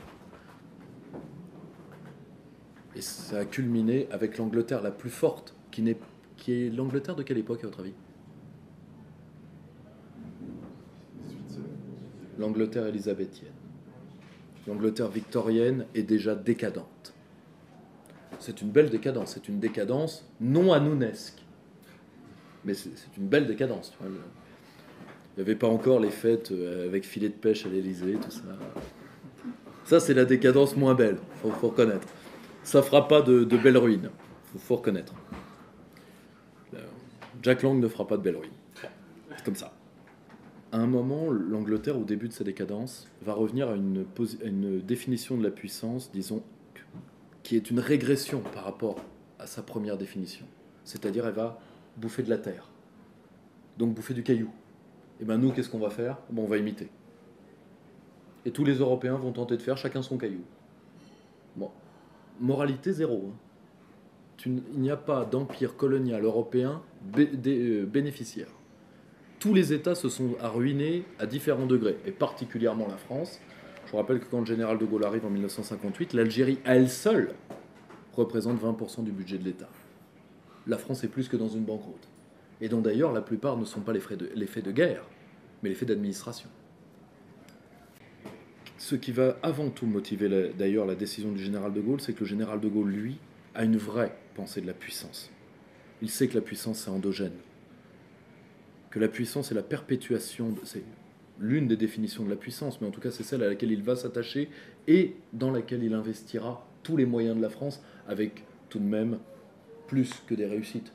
Et ça a culminé avec l'Angleterre la plus forte, qui est l'Angleterre de quelle époque, à votre avis ? L'Angleterre élisabéthienne. L'Angleterre victorienne est déjà décadente. C'est une belle décadence, c'est une décadence non hanounesque. Mais c'est une belle décadence. Il n'y avait pas encore les fêtes avec filet de pêche à l'Élysée, tout ça. Ça, c'est la décadence moins belle, faut reconnaître. Ça fera pas de belles ruines, faut reconnaître. Jack Lang ne fera pas de belles ruines. C'est comme ça. À un moment, l'Angleterre, au début de sa décadence, va revenir à une définition de la puissance, disons, qui est une régression par rapport à sa première définition. C'est-à-dire, elle va bouffer de la terre, donc bouffer du caillou. Et bien nous, qu'est-ce qu'on va faire ? On va imiter. Et tous les Européens vont tenter de faire chacun son caillou. Bon, moralité zéro. Il n'y a pas d'empire colonial européen bénéficiaire. Tous les États se sont ruinés à différents degrés, et particulièrement la France. Je vous rappelle que quand le général de Gaulle arrive en 1958, l'Algérie, à elle seule, représente 20% du budget de l'État. La France est plus que dans une banqueroute. Et dont d'ailleurs la plupart ne sont pas les faits de guerre, mais les faits d'administration. Ce qui va avant tout motiver d'ailleurs la décision du général de Gaulle, c'est que le général de Gaulle, lui, a une vraie pensée de la puissance. Il sait que la puissance, c'est endogène. Que la puissance est la perpétuation, c'est l'une des définitions de la puissance, mais en tout cas c'est celle à laquelle il va s'attacher et dans laquelle il investira tous les moyens de la France, avec tout de même plus que des réussites.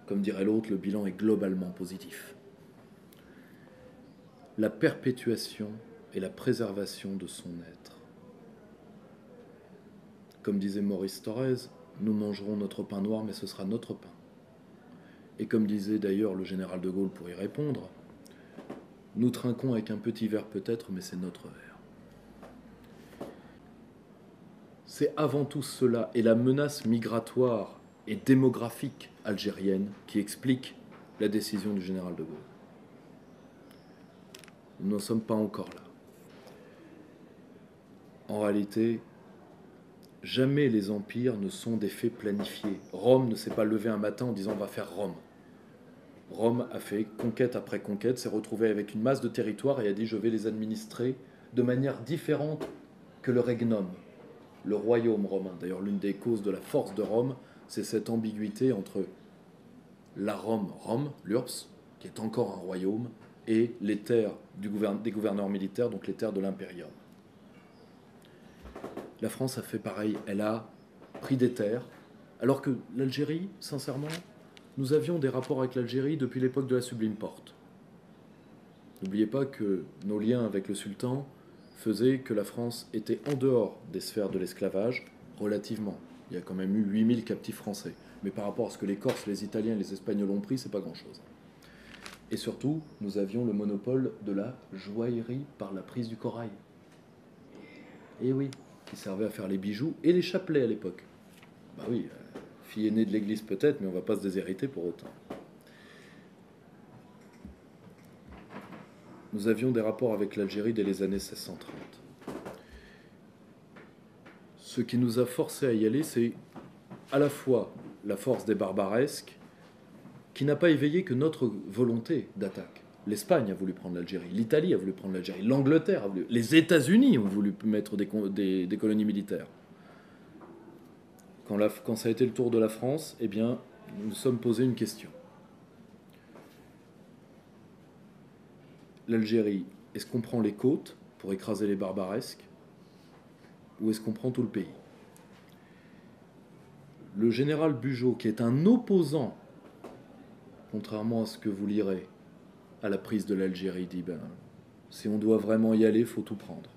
Comme dirait l'autre, le bilan est globalement positif. La perpétuation et la préservation de son être. Comme disait Maurice Thorez, nous mangerons notre pain noir, mais ce sera notre pain. Et comme disait d'ailleurs le général de Gaulle pour y répondre, nous trinquons avec un petit verre peut-être, mais c'est notre verre. C'est avant tout cela, et la menace migratoire et démographique algérienne qui explique la décision du général de Gaulle. Nous n'en sommes pas encore là. En réalité, jamais les empires ne sont des faits planifiés. Rome ne s'est pas levé un matin en disant on va faire Rome. Rome a fait conquête après conquête, s'est retrouvé avec une masse de territoires et a dit je vais les administrer de manière différente que le regnum, le royaume romain. D'ailleurs, l'une des causes de la force de Rome, c'est cette ambiguïté entre la Rome, l'URSS, qui est encore un royaume, et les terres des gouverneurs militaires, donc les terres de l'impérium. La France a fait pareil, elle a pris des terres, alors que l'Algérie, sincèrement, nous avions des rapports avec l'Algérie depuis l'époque de la Sublime Porte. N'oubliez pas que nos liens avec le sultan faisaient que la France était en dehors des sphères de l'esclavage, relativement. Il y a quand même eu 8000 captifs français. Mais par rapport à ce que les Corses, les Italiens et les Espagnols ont pris, c'est pas grand-chose. Et surtout, nous avions le monopole de la joaillerie par la prise du corail. Et oui, qui servait à faire les bijoux et les chapelets à l'époque. Bah oui, fille aînée de l'église peut-être, mais on ne va pas se déshériter pour autant. Nous avions des rapports avec l'Algérie dès les années 1630. Ce qui nous a forcés à y aller, c'est à la fois la force des barbaresques, qui n'a pas éveillé que notre volonté d'attaque. L'Espagne a voulu prendre l'Algérie, l'Italie a voulu prendre l'Algérie, l'Angleterre a voulu, les États-Unis ont voulu mettre des colonies militaires. Quand ça a été le tour de la France, eh bien, nous nous sommes posé une question. L'Algérie, est-ce qu'on prend les côtes pour écraser les barbaresques ou est-ce qu'on prend tout le pays? Le général Bugeaud, qui est un opposant, contrairement à ce que vous lirez, à la prise de l'Algérie, dit si on doit vraiment y aller, il faut tout prendre.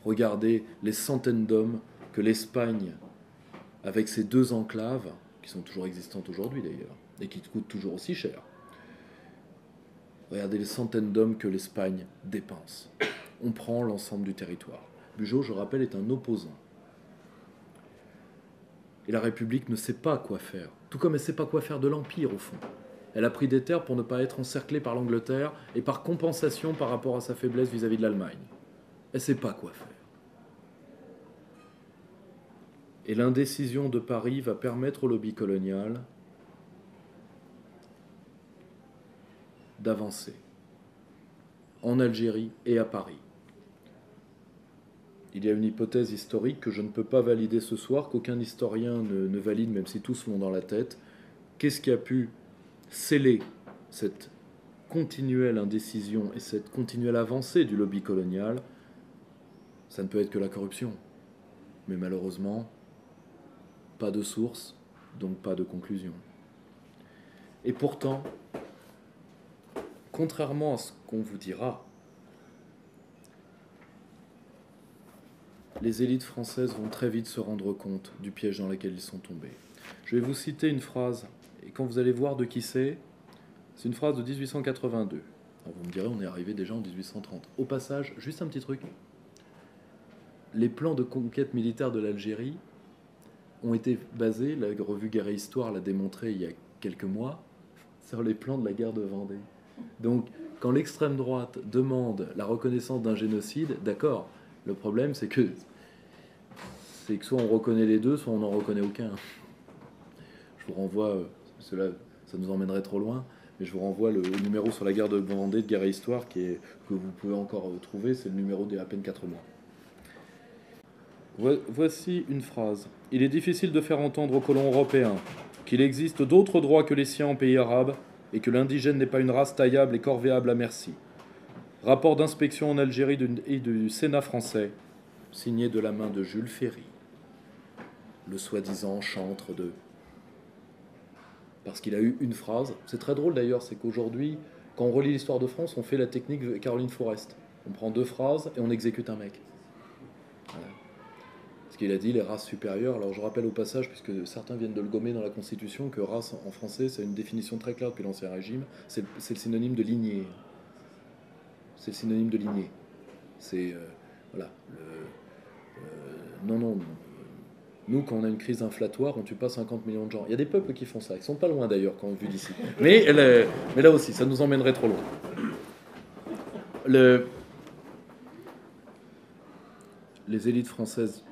Regardez les centaines d'hommes que l'Espagne, avec ses 2 enclaves, qui sont toujours existantes aujourd'hui d'ailleurs, et qui coûtent toujours aussi cher, regardez les centaines d'hommes que l'Espagne dépense. On prend l'ensemble du territoire. Bugeaud, je rappelle, est un opposant. Et la République ne sait pas quoi faire. Tout comme elle ne sait pas quoi faire de l'Empire, au fond. Elle a pris des terres pour ne pas être encerclée par l'Angleterre et par compensation par rapport à sa faiblesse vis-à-vis de l'Allemagne. Elle ne sait pas quoi faire. Et l'indécision de Paris va permettre au lobby colonial d'avancer en Algérie et à Paris. Il y a une hypothèse historique que je ne peux pas valider ce soir, qu'aucun historien ne valide, même si tous l'ont dans la tête. Qu'est-ce qui a pu sceller cette continuelle indécision et cette continuelle avancée du lobby colonial? Ça ne peut être que la corruption. Mais malheureusement, pas de source, donc pas de conclusion. Et pourtant, contrairement à ce qu'on vous dira, les élites françaises vont très vite se rendre compte du piège dans lequel ils sont tombés. Je vais vous citer une phrase, et quand vous allez voir de qui c'est une phrase de 1882. Alors vous me direz, on est arrivé déjà en 1830. Au passage, juste un petit truc. Les plans de conquête militaire de l'Algérie ont été basés, la revue Guerre et Histoire l'a démontré il y a quelques mois, sur les plans de la guerre de Vendée. Donc, quand l'extrême droite demande la reconnaissance d'un génocide, d'accord, le problème c'est que soit on reconnaît les deux, soit on n'en reconnaît aucun. Je vous renvoie, cela, ça nous emmènerait trop loin, mais je vous renvoie le numéro sur la guerre de Vendée de Guerre et Histoire que vous pouvez encore trouver, c'est le numéro d'il y a à peine 4 mois. Voici une phrase. Il est difficile de faire entendre aux colons européens qu'il existe d'autres droits que les siens en pays arabes et que l'indigène n'est pas une race taillable et corvéable à merci. Rapport d'inspection en Algérie et du Sénat français, signé de la main de Jules Ferry, le soi-disant chantre de... Parce qu'il a eu une phrase. C'est très drôle d'ailleurs, c'est qu'aujourd'hui, quand on relit l'histoire de France, on fait la technique de Caroline Forest. On prend 2 phrases et on exécute un mec. Voilà. Ce qu'il a dit, les races supérieures. Alors je rappelle au passage, puisque certains viennent de le gommer dans la Constitution, que race en français, c'est une définition très claire depuis l'Ancien Régime. C'est le synonyme de lignée. C'est le synonyme de lignée. C'est... voilà. Non. Nous, quand on a une crise inflatoire, on tue pas 50 millions de gens. Il y a des peuples qui font ça. Ils sont pas loin d'ailleurs, quand on vu d'ici. Mais là aussi, ça nous emmènerait trop loin. Les élites françaises,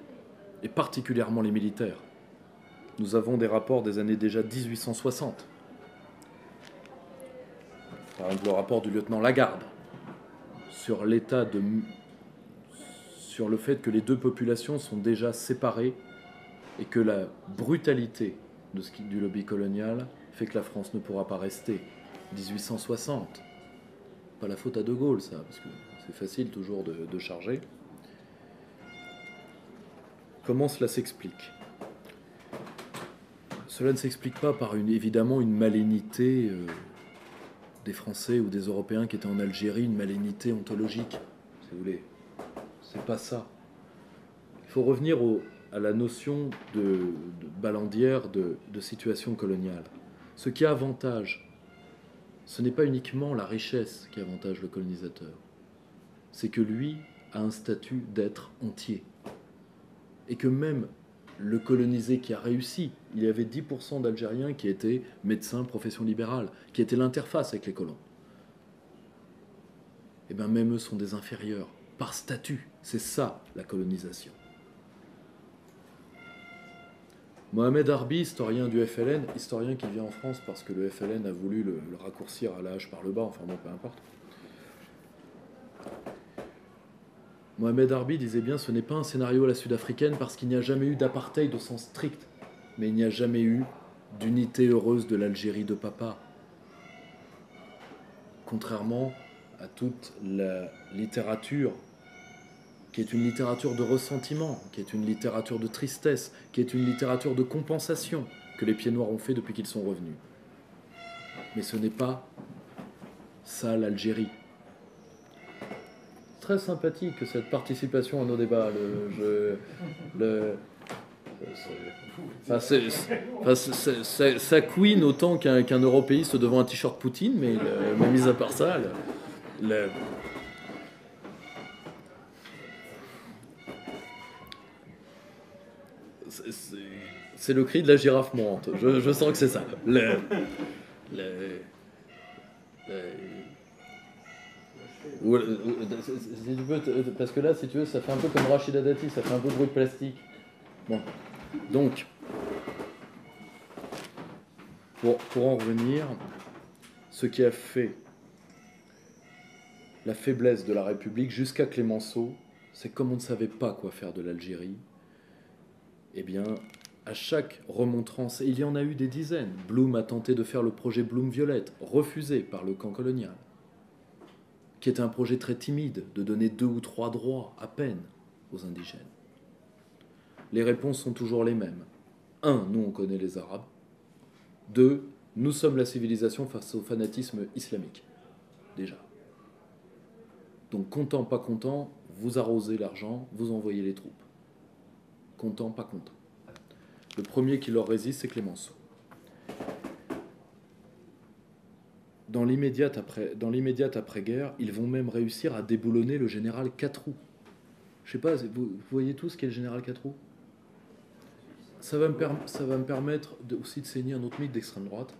et particulièrement les militaires, nous avons des rapports des années déjà 1860. Par exemple, le rapport du lieutenant Lagarde sur le fait que les deux populations sont déjà séparées et que la brutalité du lobby colonial fait que la France ne pourra pas rester. 1860. Pas la faute à De Gaulle, ça, parce que c'est facile toujours de charger. Comment cela s'explique ? Cela ne s'explique pas par évidemment une malénité des Français ou des Européens qui étaient en Algérie, une malénité ontologique, si vous voulez. C'est pas ça. Il faut revenir à la notion de balandière de situation coloniale. Ce qui avantage, ce n'est pas uniquement la richesse qui avantage le colonisateur, c'est que lui a un statut d'être entier. Et que même le colonisé qui a réussi, il y avait 10% d'Algériens qui étaient médecins, profession libérale, qui étaient l'interface avec les colons. Et bien même eux sont des inférieurs, par statut. C'est ça, la colonisation. Mohamed Harbi, historien du FLN, historien qui vient en France parce que le FLN a voulu le raccourcir à l'âge par le bas, enfin bon, peu importe. Mohamed Harbi disait bien, ce n'est pas un scénario à la sud-africaine parce qu'il n'y a jamais eu d'apartheid au sens strict, mais il n'y a jamais eu d'unité heureuse de l'Algérie de papa. Contrairement à toute la littérature, qui est une littérature de ressentiment, qui est une littérature de tristesse, qui est une littérature de compensation que les Pieds Noirs ont fait depuis qu'ils sont revenus. Mais ce n'est pas ça l'Algérie. Très sympathique cette participation à nos débats. Ça couine autant qu'un européiste devant un t-shirt Poutine, mais mis à part ça, c'est le cri de la girafe mourante. Je sens que c'est ça. Si tu peux, parce que là, si tu veux, ça fait un peu comme Rachida Dati, ça fait un peu de bruit de plastique. Bon. Donc, pour en revenir, ce qui a fait la faiblesse de la République jusqu'à Clémenceau, c'est comme on ne savait pas quoi faire de l'Algérie, eh bien, à chaque remontrance, et il y en a eu des dizaines, Blum a tenté de faire le projet Blum-Violette, refusé par le camp colonial, qui était un projet très timide, de donner 2 ou 3 droits à peine aux indigènes. Les réponses sont toujours les mêmes. 1, nous on connaît les Arabes. 2, nous sommes la civilisation face au fanatisme islamique. Déjà. Donc content, pas content, vous arrosez l'argent, vous envoyez les troupes. Content, pas content. Le premier qui leur résiste, c'est Clémenceau. Dans l'immédiate après-guerre, ils vont même réussir à déboulonner le général Catroux. Je sais pas, vous voyez tous qui est le général Catroux ? Ça va me permettre aussi de saigner un autre mythe d'extrême droite,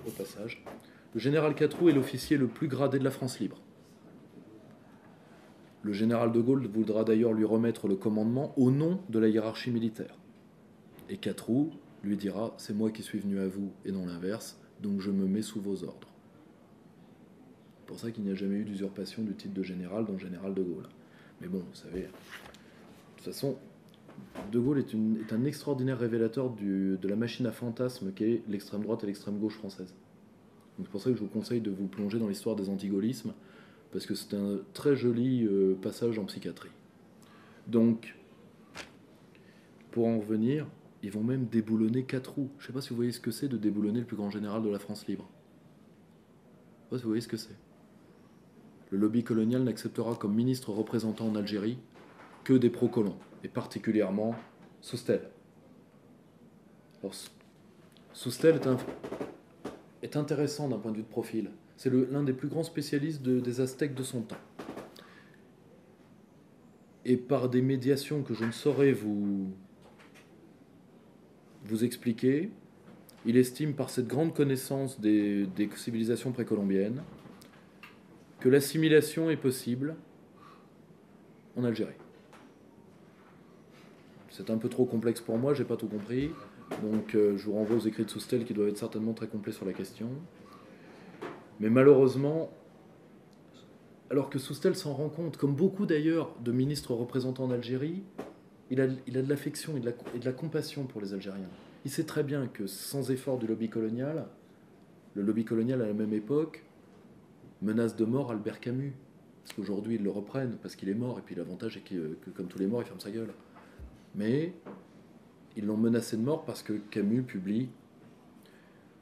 au passage. Le général Catroux est l'officier le plus gradé de la France libre. Le général de Gaulle voudra d'ailleurs lui remettre le commandement au nom de la hiérarchie militaire. Et Catroux lui dira « C'est moi qui suis venu à vous et non l'inverse, donc je me mets sous vos ordres ». C'est pour ça qu'il n'y a jamais eu d'usurpation du titre de général dans le général de Gaulle. Mais bon, vous savez, de toute façon, de Gaulle est un extraordinaire révélateur de la machine à fantasmes qu'est l'extrême droite et l'extrême gauche française. Donc c'est pour ça que je vous conseille de vous plonger dans l'histoire des antigaullismes, parce que c'est un très joli passage en psychiatrie. Donc, pour en revenir, ils vont même déboulonner Catroux. Je ne sais pas si vous voyez ce que c'est de déboulonner le plus grand général de la France libre. Je ne sais pas si vous voyez ce que c'est. Le lobby colonial n'acceptera comme ministre représentant en Algérie que des pro-colons, et particulièrement Soustelle. Alors, Soustelle est intéressant d'un point de vue de profil. C'est l'un des plus grands spécialistes des Aztèques de son temps. Et par des médiations que je ne saurais vous vous expliquer, il estime par cette grande connaissance des civilisations précolombiennes que l'assimilation est possible en Algérie. C'est un peu trop complexe pour moi, j'ai pas tout compris, donc je vous renvoie aux écrits de Soustelle qui doivent être certainement très complets sur la question. Mais malheureusement, alors que Soustelle s'en rend compte, comme beaucoup d'ailleurs de ministres représentants en Algérie, il a de l'affection et de la compassion pour les Algériens. Il sait très bien que sans effort du lobby colonial, le lobby colonial à la même époque menace de mort Albert Camus. Parce qu'aujourd'hui ils le reprennent parce qu'il est mort, et puis l'avantage est que comme tous les morts, il ferme sa gueule. Mais ils l'ont menacé de mort parce que Camus publie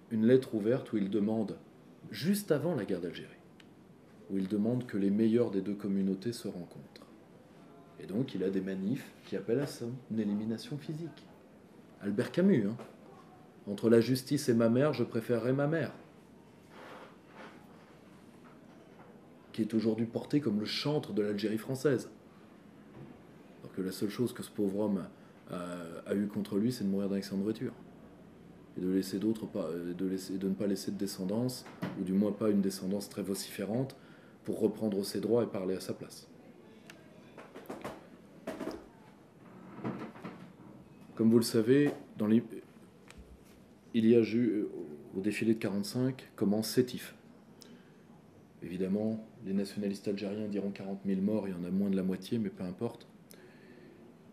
une lettre ouverte où il demande, juste avant la guerre d'Algérie, où il demande que les meilleurs des deux communautés se rencontrent. Et donc il a des manifs qui appellent à ça une élimination physique. Albert Camus, hein. Entre la justice et ma mère, je préférerais ma mère. Qui est aujourd'hui porté comme le chantre de l'Algérie française. Alors que la seule chose que ce pauvre homme a eu contre lui, c'est de mourir d'un accident de voiture. Et de laisser d'autres de ne pas laisser de descendance, ou du moins pas une descendance très vociférante, pour reprendre ses droits et parler à sa place. Comme vous le savez, il y a eu, au défilé de 1945, commence Sétif. Évidemment, les nationalistes algériens diront 40 000 morts, il y en a moins de la moitié, mais peu importe.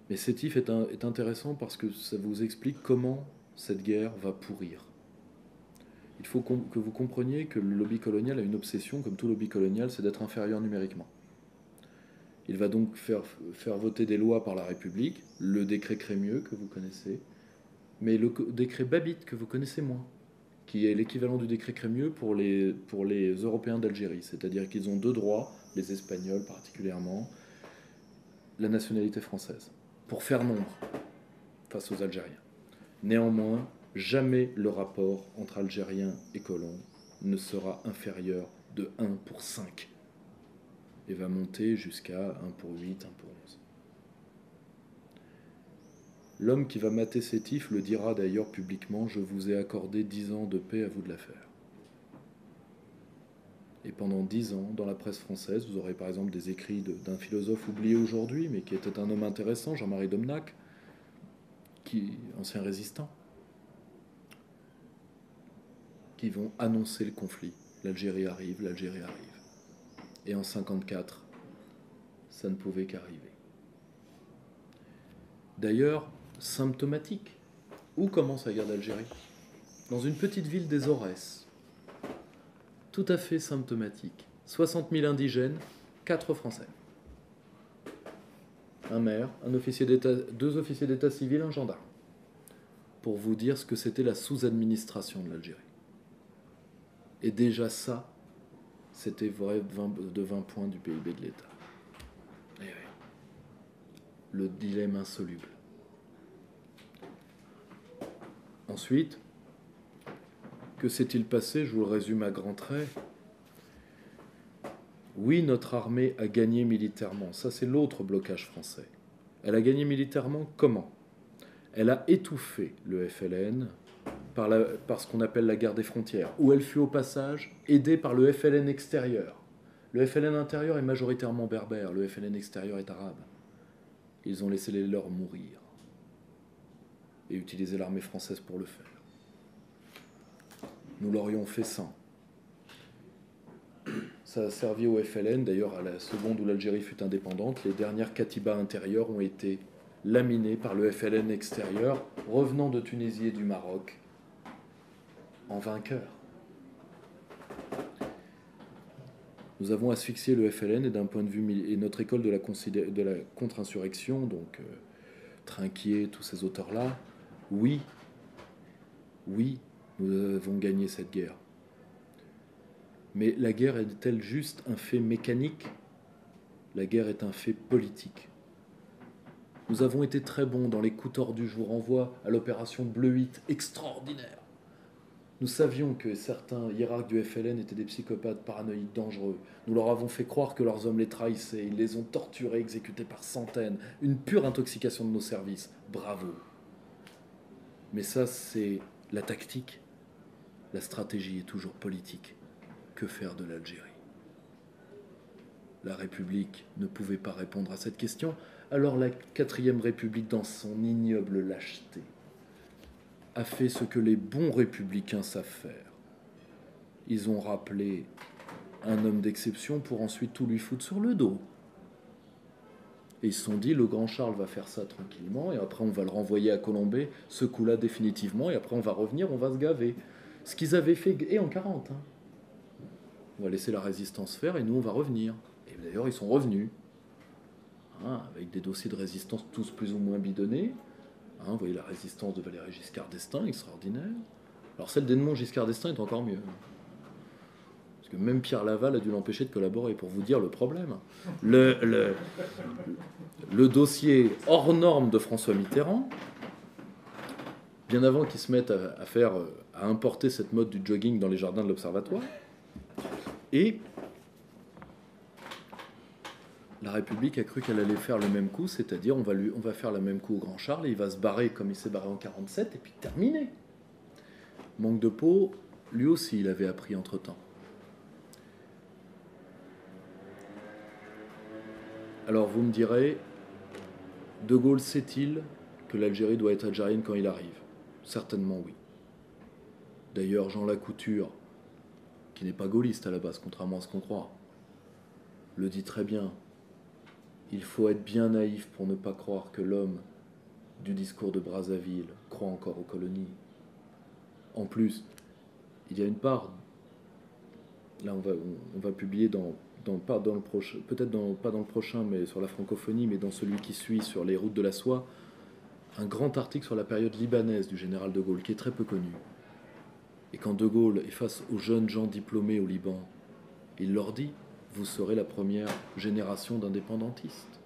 Mais Sétif est intéressant parce que ça vous explique comment cette guerre va pourrir. Il faut que vous compreniez que le lobby colonial a une obsession, comme tout lobby colonial, c'est d'être inférieur numériquement. Il va donc faire voter des lois par la République, le décret Crémieux que vous connaissez, mais le décret Babit que vous connaissez moins, qui est l'équivalent du décret Crémieux pour les Européens d'Algérie. C'est-à-dire qu'ils ont deux droits, les Espagnols particulièrement, la nationalité française, pour faire nombre face aux Algériens. Néanmoins, jamais le rapport entre Algériens et colons ne sera inférieur de 1 pour 5 et va monter jusqu'à 1 pour 8, 1 pour 11. L'homme qui va mater Sétif le dira d'ailleurs publiquement, je vous ai accordé 10 ans de paix, à vous de la faire. Et pendant 10 ans, dans la presse française, vous aurez par exemple des écrits d'un philosophe oublié aujourd'hui, mais qui était un homme intéressant, Jean-Marie Domnac, ancien résistant, qui vont annoncer le conflit. L'Algérie arrive, l'Algérie arrive. Et en 1954, ça ne pouvait qu'arriver. D'ailleurs, symptomatique, où commence la guerre d'Algérie? Dans une petite ville des Aurès. Tout à fait symptomatique. 60 000 indigènes, 4 Français. Un maire, un officier d'État, 2 officiers d'État civil, un gendarme. Pour vous dire ce que c'était la sous-administration de l'Algérie. Et déjà ça, c'était vrai de 20 points du PIB de l'État. Et oui. Le dilemme insoluble. Ensuite, que s'est-il passé? Je vous le résume à grands traits. Oui, notre armée a gagné militairement. Ça, c'est l'autre blocage français. Elle a gagné militairement comment? Elle a étouffé le FLN par ce qu'on appelle la guerre des frontières, où elle fut au passage aidée par le FLN extérieur. Le FLN intérieur est majoritairement berbère, le FLN extérieur est arabe. Ils ont laissé les leurs mourir et utilisé l'armée française pour le faire. Nous l'aurions fait sans. Ça a servi au FLN, d'ailleurs à la seconde où l'Algérie fut indépendante, les dernières katibas intérieures ont été laminées par le FLN extérieur, revenant de Tunisie et du Maroc, en vainqueur. Nous avons asphyxié le FLN et d'un point de vue et notre école de la contre-insurrection, donc Trinquier, tous ces auteurs-là, oui, nous avons gagné cette guerre. Mais la guerre est-elle juste un fait mécanique? La guerre est un fait politique. Nous avons été très bons dans les coups tordus, je vous renvoie à l'opération Bleuite, extraordinaire. Nous savions que certains hiérarques du FLN étaient des psychopathes paranoïques dangereux. Nous leur avons fait croire que leurs hommes les trahissaient. Ils les ont torturés, exécutés par centaines. Une pure intoxication de nos services. Bravo. Mais ça, c'est la tactique. La stratégie est toujours politique. Que faire de l'Algérie? La République ne pouvait pas répondre à cette question. Alors la 4e République, dans son ignoble lâcheté, a fait ce que les bons républicains savent faire. Ils ont rappelé un homme d'exception pour ensuite tout lui foutre sur le dos. Et ils se sont dit, le grand Charles va faire ça tranquillement, et après on va le renvoyer à Colombey, ce coup-là définitivement, et après on va revenir, on va se gaver. Ce qu'ils avaient fait, et en 40, hein. On va laisser la résistance faire, et nous on va revenir. Et d'ailleurs ils sont revenus, hein, avec des dossiers de résistance tous plus ou moins bidonnés. Hein, vous voyez la résistance de Valéry Giscard d'Estaing, extraordinaire. Alors celle d'Edmond Giscard d'Estaing est encore mieux. Parce que même Pierre Laval a dû l'empêcher de collaborer, pour vous dire le problème. Le dossier hors norme de François Mitterrand, bien avant qu'il se mette à importer cette mode du jogging dans les jardins de l'Observatoire, et la République a cru qu'elle allait faire le même coup, c'est-à-dire on va faire le même coup au Grand Charles, et il va se barrer comme il s'est barré en 47, et puis terminé. Manque de peau, lui aussi il avait appris entre-temps. Alors vous me direz, De Gaulle sait-il que l'Algérie doit être algérienne quand il arrive? Certainement oui. D'ailleurs Jean Lacouture, qui n'est pas gaulliste à la base, contrairement à ce qu'on croit, le dit très bien. Il faut être bien naïf pour ne pas croire que l'homme du discours de Brazzaville croit encore aux colonies. En plus, il y a une part, là on va publier pas dans le prochain, peut-être pas dans le prochain, mais sur la francophonie, mais dans celui qui suit sur les routes de la soie, un grand article sur la période libanaise du général de Gaulle, qui est très peu connu. Et quand de Gaulle est face aux jeunes gens diplômés au Liban, il leur dit: vous serez la première génération d'indépendantistes.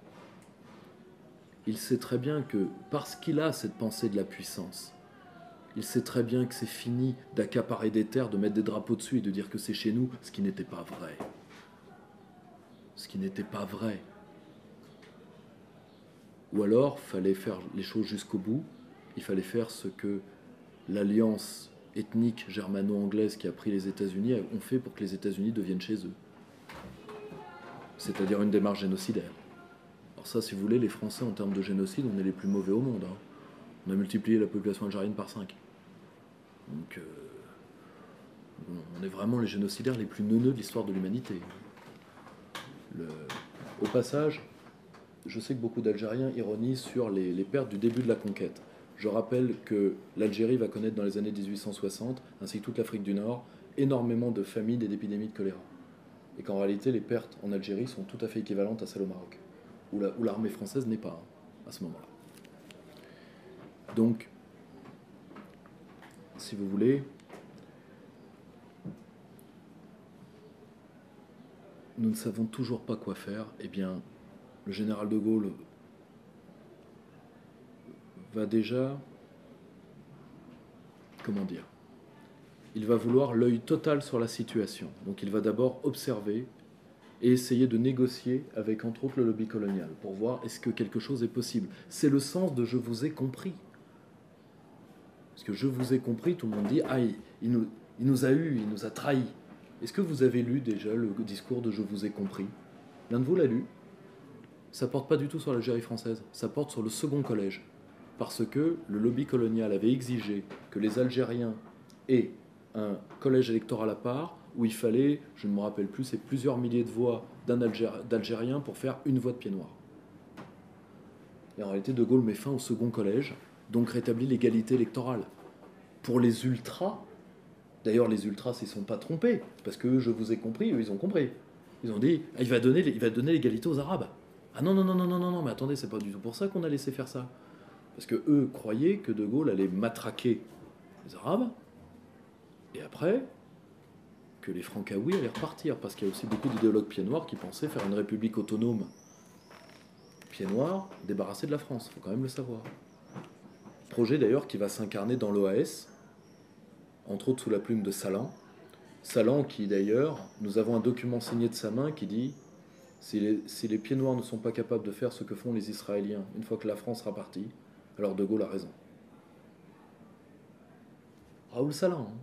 Il sait très bien que, parce qu'il a cette pensée de la puissance, il sait très bien que c'est fini d'accaparer des terres, de mettre des drapeaux dessus et de dire que c'est chez nous, ce qui n'était pas vrai. Ce qui n'était pas vrai. Ou alors, fallait faire les choses jusqu'au bout, il fallait faire ce que l'alliance ethnique germano-anglaise qui a pris les États-Unis ont fait pour que les États-Unis deviennent chez eux. C'est-à-dire une démarche génocidaire. Alors ça, si vous voulez, les Français, en termes de génocide, on est les plus mauvais au monde. Hein. On a multiplié la population algérienne par 5. Donc, on est vraiment les génocidaires les plus neuneux de l'histoire de l'humanité. Au passage, je sais que beaucoup d'Algériens ironisent sur les pertes du début de la conquête. Je rappelle que l'Algérie va connaître dans les années 1860, ainsi que toute l'Afrique du Nord, énormément de famines et d'épidémies de choléra. Et qu'en réalité, les pertes en Algérie sont tout à fait équivalentes à celles au Maroc, où l'armée française n'est pas, à ce moment-là. Donc, si vous voulez, nous ne savons toujours pas quoi faire. Eh bien, le général de Gaulle va déjà, comment dire, il va vouloir l'œil total sur la situation. Donc il va d'abord observer et essayer de négocier avec entre autres le lobby colonial pour voir est-ce que quelque chose est possible. C'est le sens de « je vous ai compris ». Parce que « je vous ai compris », tout le monde dit « ah, il nous a eu, il nous a trahis ». Est-ce que vous avez lu déjà le discours de « je vous ai compris » ? L'un de vous l'a lu ? Ça porte pas du tout sur l'Algérie française, ça porte sur le second collège. Parce que le lobby colonial avait exigé que les Algériens aient un collège électoral à part, où il fallait, je ne me rappelle plus, c'est plusieurs milliers de voix d'Algériens pour faire une voix de pied noir. Et en réalité, De Gaulle met fin au second collège, donc rétablit l'égalité électorale. Pour les ultras, d'ailleurs les ultras ne s'y sont pas trompés, parce que je vous ai compris, eux ils ont compris. Ils ont dit, il va donner l'égalité aux Arabes. Ah non, mais attendez, c'est pas du tout pour ça qu'on a laissé faire ça. Parce que eux croyaient que De Gaulle allait matraquer les Arabes, et après, que les Francaouis allaient repartir, parce qu'il y a aussi beaucoup d'idéologues pieds noirs qui pensaient faire une république autonome pieds noirs, débarrassée de la France, il faut quand même le savoir. Projet d'ailleurs qui va s'incarner dans l'OAS, entre autres sous la plume de Salan. Salan qui d'ailleurs, nous avons un document signé de sa main qui dit si les pieds noirs ne sont pas capables de faire ce que font les Israéliens une fois que la France sera partie, alors De Gaulle a raison. Raoul Salan. Hein.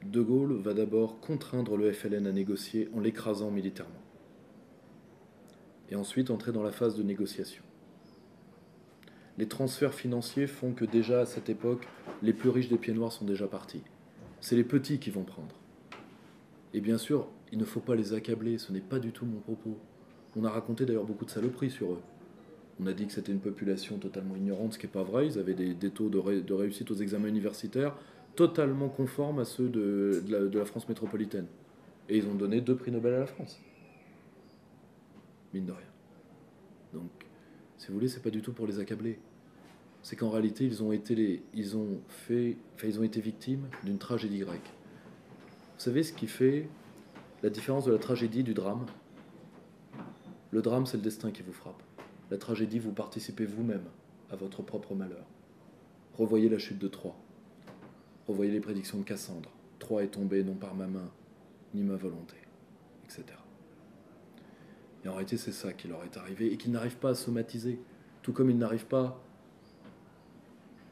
De Gaulle va d'abord contraindre le FLN à négocier en l'écrasant militairement. Et ensuite entrer dans la phase de négociation. Les transferts financiers font que déjà à cette époque, les plus riches des pieds noirs sont déjà partis. C'est les petits qui vont prendre. Et bien sûr, il ne faut pas les accabler, ce n'est pas du tout mon propos. On a raconté d'ailleurs beaucoup de saloperies sur eux. On a dit que c'était une population totalement ignorante, ce qui n'est pas vrai. Ils avaient des taux de réussite aux examens universitaires totalement conformes à ceux de la France métropolitaine. Et ils ont donné 2 prix Nobel à la France. Mine de rien. Donc, si vous voulez, c'est pas du tout pour les accabler. C'est qu'en réalité, ils ont été victimes d'une tragédie grecque. Vous savez ce qui fait la différence de la tragédie du drame? Le drame, c'est le destin qui vous frappe. La tragédie, vous participez vous-même à votre propre malheur. Revoyez la chute de Troie. Revoyez les prédictions de Cassandre. Troie est tombée non par ma main, ni ma volonté, etc. Et en réalité, c'est ça qui leur est arrivé et qu'ils n'arrivent pas à somatiser. Tout comme ils n'arrivent pas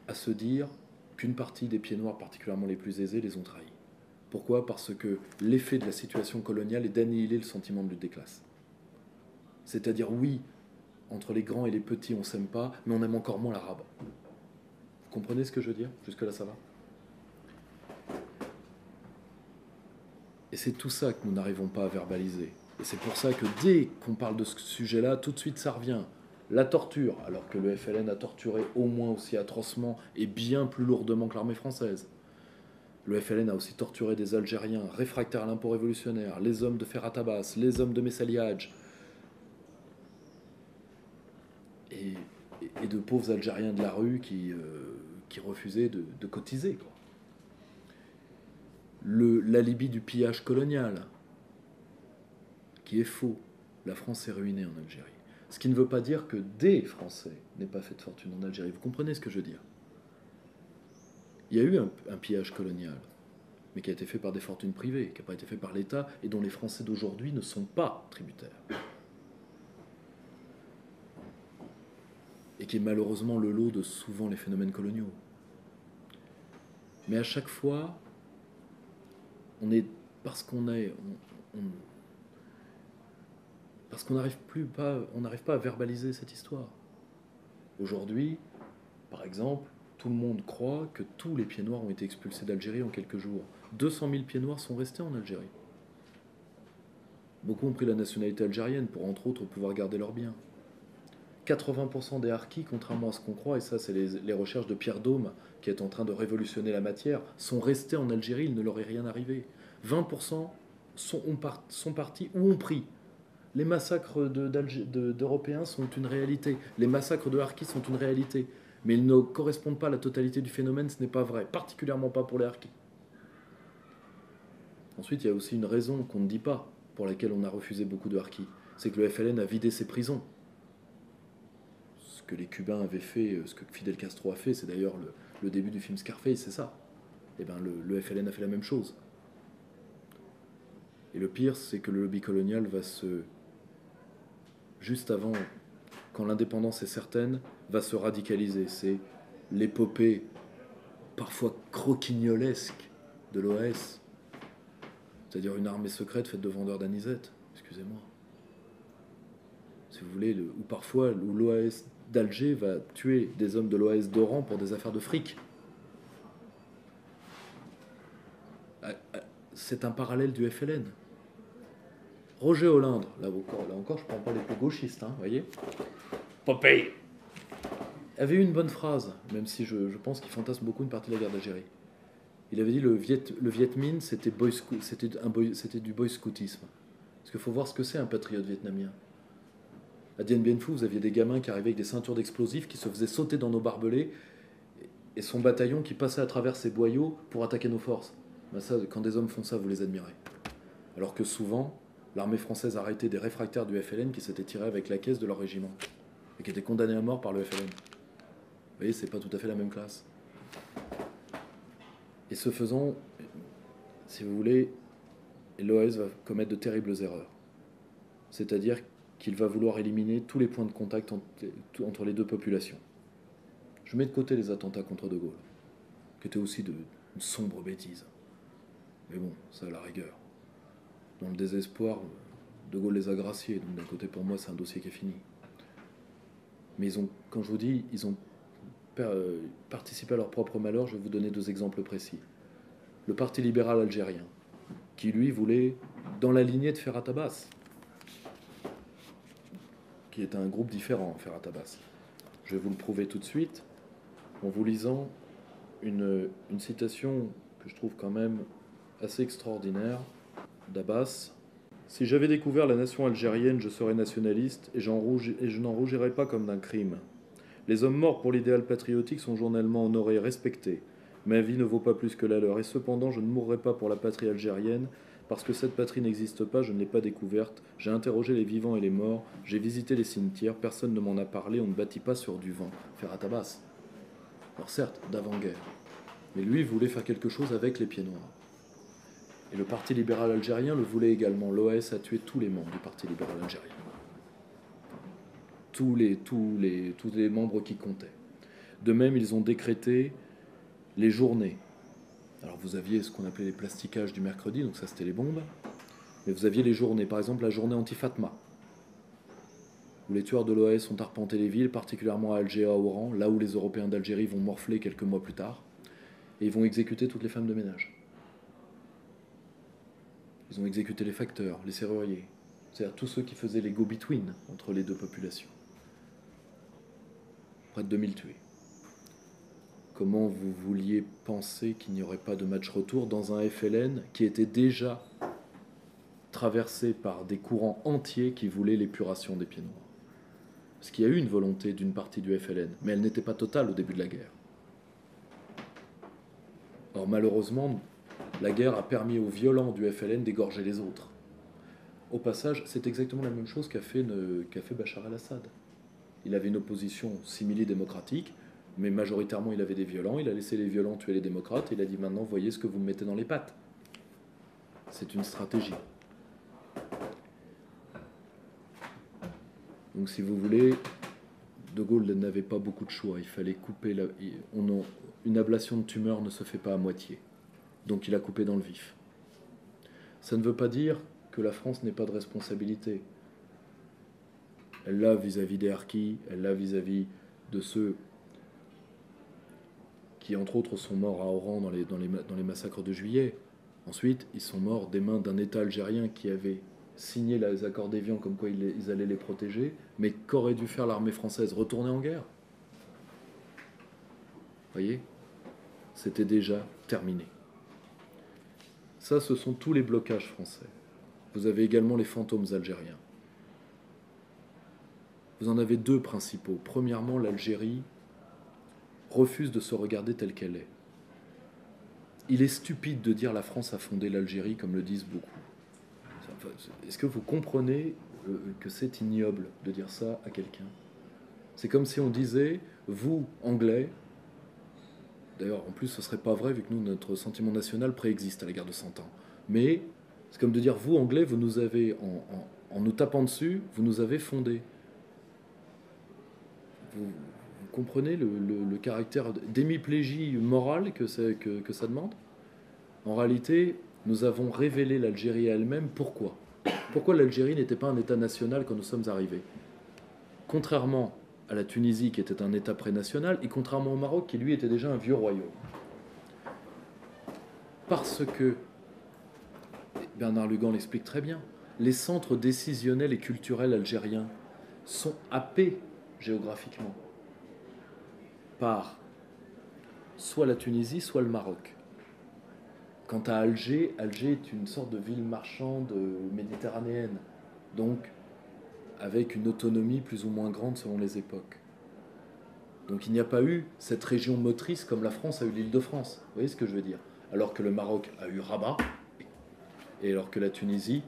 à se dire qu'une partie des pieds noirs, particulièrement les plus aisés, les ont trahis. Pourquoi? Parce que l'effet de la situation coloniale est d'annihiler le sentiment de lutte des classes. C'est-à-dire, oui, entre les grands et les petits, on ne s'aime pas, mais on aime encore moins l'arabe. Vous comprenez ce que je veux dire? Jusque-là, ça va? Et c'est tout ça que nous n'arrivons pas à verbaliser. Et c'est pour ça que dès qu'on parle de ce sujet-là, tout de suite ça revient. La torture, alors que le FLN a torturé au moins aussi atrocement et bien plus lourdement que l'armée française. Le FLN a aussi torturé des Algériens réfractaires à l'impôt révolutionnaire, les hommes de Ferhat Abbas, les hommes de Messaliadj, et de pauvres Algériens de la rue qui refusaient de cotiser, quoi. L'alibi du pillage colonial, qui est faux. La France est ruinée en Algérie. Ce qui ne veut pas dire que des Français n'aient pas fait de fortune en Algérie. Vous comprenez ce que je veux dire? Il y a eu un pillage colonial, mais qui a été fait par des fortunes privées, qui n'a pas été fait par l'État, et dont les Français d'aujourd'hui ne sont pas tributaires. Et qui est malheureusement le lot de souvent les phénomènes coloniaux. Mais à chaque fois, parce qu'on n'arrive pas à verbaliser cette histoire. Aujourd'hui, par exemple, tout le monde croit que tous les pieds noirs ont été expulsés d'Algérie en quelques jours. 200 000 pieds noirs sont restés en Algérie. Beaucoup ont pris la nationalité algérienne pour, entre autres, pouvoir garder leurs biens. 80% des harkis, contrairement à ce qu'on croit, et ça c'est les recherches de Pierre Daume, qui est en train de révolutionner la matière, sont restés en Algérie, il ne leur est rien arrivé. 20% sont partis ou ont pris. Les massacres d'Européens sont une réalité. Les massacres de harkis sont une réalité. Mais ils ne correspondent pas à la totalité du phénomène, ce n'est pas vrai. Particulièrement pas pour les harkis. Ensuite, il y a aussi une raison qu'on ne dit pas, pour laquelle on a refusé beaucoup de harkis. C'est que le FLN a vidé ses prisons. Ce que les Cubains avaient fait, ce que Fidel Castro a fait, c'est d'ailleurs le début du film Scarface, c'est ça. Et bien le FLN a fait la même chose. Et le pire, c'est que le lobby colonial va juste avant, quand l'indépendance est certaine, va se radicaliser. C'est l'épopée parfois croquignolesque de l'OAS, c'est-à-dire une armée secrète faite de vendeurs d'anisette, excusez-moi. Si vous voulez, ou parfois où l'OAS d'Alger va tuer des hommes de l'OAS d'Oran pour des affaires de fric. C'est un parallèle du FLN. Roger Hollande, là encore, je ne prends pas les plus gauchistes, vous voyez. Popeye avait eu une bonne phrase, même si je pense qu'il fantasme beaucoup une partie de la guerre d'Algérie. Il avait dit le Viet Minh, c'était du boy scoutisme. Parce qu'il faut voir ce que c'est un patriote vietnamien. À Dien Bien Phu, vous aviez des gamins qui arrivaient avec des ceintures d'explosifs, qui se faisaient sauter dans nos barbelés, et son bataillon qui passait à travers ses boyaux pour attaquer nos forces. Ben ça, quand des hommes font ça, vous les admirez. Alors que souvent, l'armée française a arrêté des réfractaires du FLN qui s'étaient tirés avec la caisse de leur régiment et qui étaient condamnés à mort par le FLN. Vous voyez, c'est pas tout à fait la même classe. Et ce faisant, si vous voulez, l'OAS va commettre de terribles erreurs. C'est-à-dire qu'il va vouloir éliminer tous les points de contact entre les deux populations. Je mets de côté les attentats contre De Gaulle, qui étaient aussi une sombre bêtise. Mais bon, ça à la rigueur. Dans le désespoir, De Gaulle les a graciés, donc d'un côté pour moi c'est un dossier qui est fini. Mais ils ont, quand je vous dis, ils ont participé à leur propre malheur, je vais vous donner 2 exemples précis. Le Parti libéral algérien, qui lui voulait, dans la lignée de Ferhat Abbas, qui est un groupe différent, Ferhat Abbas. Je vais vous le prouver tout de suite en vous lisant une citation que je trouve quand même assez extraordinaire d'Abbas. « Si j'avais découvert la nation algérienne, je serais nationaliste et je n'en rougirais pas comme d'un crime. Les hommes morts pour l'idéal patriotique sont journellement honorés et respectés. Ma vie ne vaut pas plus que la leur, et cependant je ne mourrai pas pour la patrie algérienne, parce que cette patrie n'existe pas, je ne l'ai pas découverte, j'ai interrogé les vivants et les morts, j'ai visité les cimetières, personne ne m'en a parlé, on ne bâtit pas sur du vent. » Ferhat Abbas. Alors certes, d'avant-guerre, mais lui voulait faire quelque chose avec les pieds noirs. Et le Parti libéral algérien le voulait également. L'OAS a tué tous les membres du Parti libéral algérien. Tous les membres qui comptaient. De même, ils ont décrété les journées. Alors vous aviez ce qu'on appelait les plastiquages du mercredi, donc ça c'était les bombes. Mais vous aviez les journées, par exemple la journée anti-Fatma, où les tueurs de l'OAS ont arpenté les villes, particulièrement à Alger, à Oran, là où les Européens d'Algérie vont morfler quelques mois plus tard, et ils vont exécuter toutes les femmes de ménage. Ils ont exécuté les facteurs, les serruriers, c'est-à-dire tous ceux qui faisaient les go-between entre les deux populations. Près de 2000 tués. Comment vous vouliez penser qu'il n'y aurait pas de match retour dans un FLN qui était déjà traversé par des courants entiers qui voulaient l'épuration des pieds noirs? Parce qu'il y a eu une volonté d'une partie du FLN, mais elle n'était pas totale au début de la guerre. Or malheureusement, la guerre a permis aux violents du FLN d'égorger les autres. Au passage, c'est exactement la même chose qu'a fait Bachar el-Assad. Il avait une opposition simili-démocratique, mais majoritairement il avait des violents, il a laissé les violents tuer les démocrates, et il a dit maintenant voyez ce que vous me mettez dans les pattes. C'est une stratégie. Donc si vous voulez, De Gaulle n'avait pas beaucoup de choix, il fallait couper, une ablation de tumeur ne se fait pas à moitié, donc il a coupé dans le vif. Ça ne veut pas dire que la France n'ait pas de responsabilité. Elle l'a vis-à-vis des harkis, elle l'a vis-à-vis de ceux qui, entre autres, sont morts à Oran dans les massacres de juillet. Ensuite, ils sont morts des mains d'un État algérien qui avait signé les accords d'Évian comme quoi ils allaient les protéger, mais qu'aurait dû faire l'armée française? Retourner en guerre. Vous voyez? C'était déjà terminé. Ça, ce sont tous les blocages français. Vous avez également les fantômes algériens. Vous en avez 2 principaux. Premièrement, l'Algérie refuse de se regarder telle qu'elle est. Il est stupide de dire la France a fondé l'Algérie, comme le disent beaucoup. Est-ce que vous comprenez que c'est ignoble de dire ça à quelqu'un? C'est comme si on disait, vous, Anglais, d'ailleurs, en plus, ce ne serait pas vrai, vu que nous, notre sentiment national préexiste à la guerre de 100 ans. Mais c'est comme de dire, vous, Anglais, vous nous avez, en nous tapant dessus, vous nous avez fondés. Vous comprenez le caractère d'hémiplégie morale que ça demande? En réalité, nous avons révélé l'Algérie à elle-même. Pourquoi? Pourquoi l'Algérie n'était pas un État national quand nous sommes arrivés? Contrairement à la Tunisie, qui était un État pré-national, et contrairement au Maroc, qui lui était déjà un vieux royaume. Parce que, Bernard Lugan l'explique très bien, les centres décisionnels et culturels algériens sont happés géographiquement par soit la Tunisie, soit le Maroc. Quant à Alger, Alger est une sorte de ville marchande méditerranéenne, donc avec une autonomie plus ou moins grande selon les époques. Donc il n'y a pas eu cette région motrice comme la France a eu l'Île-de-France. Vous voyez ce que je veux dire? Alors que le Maroc a eu Rabat, et alors que la Tunisie,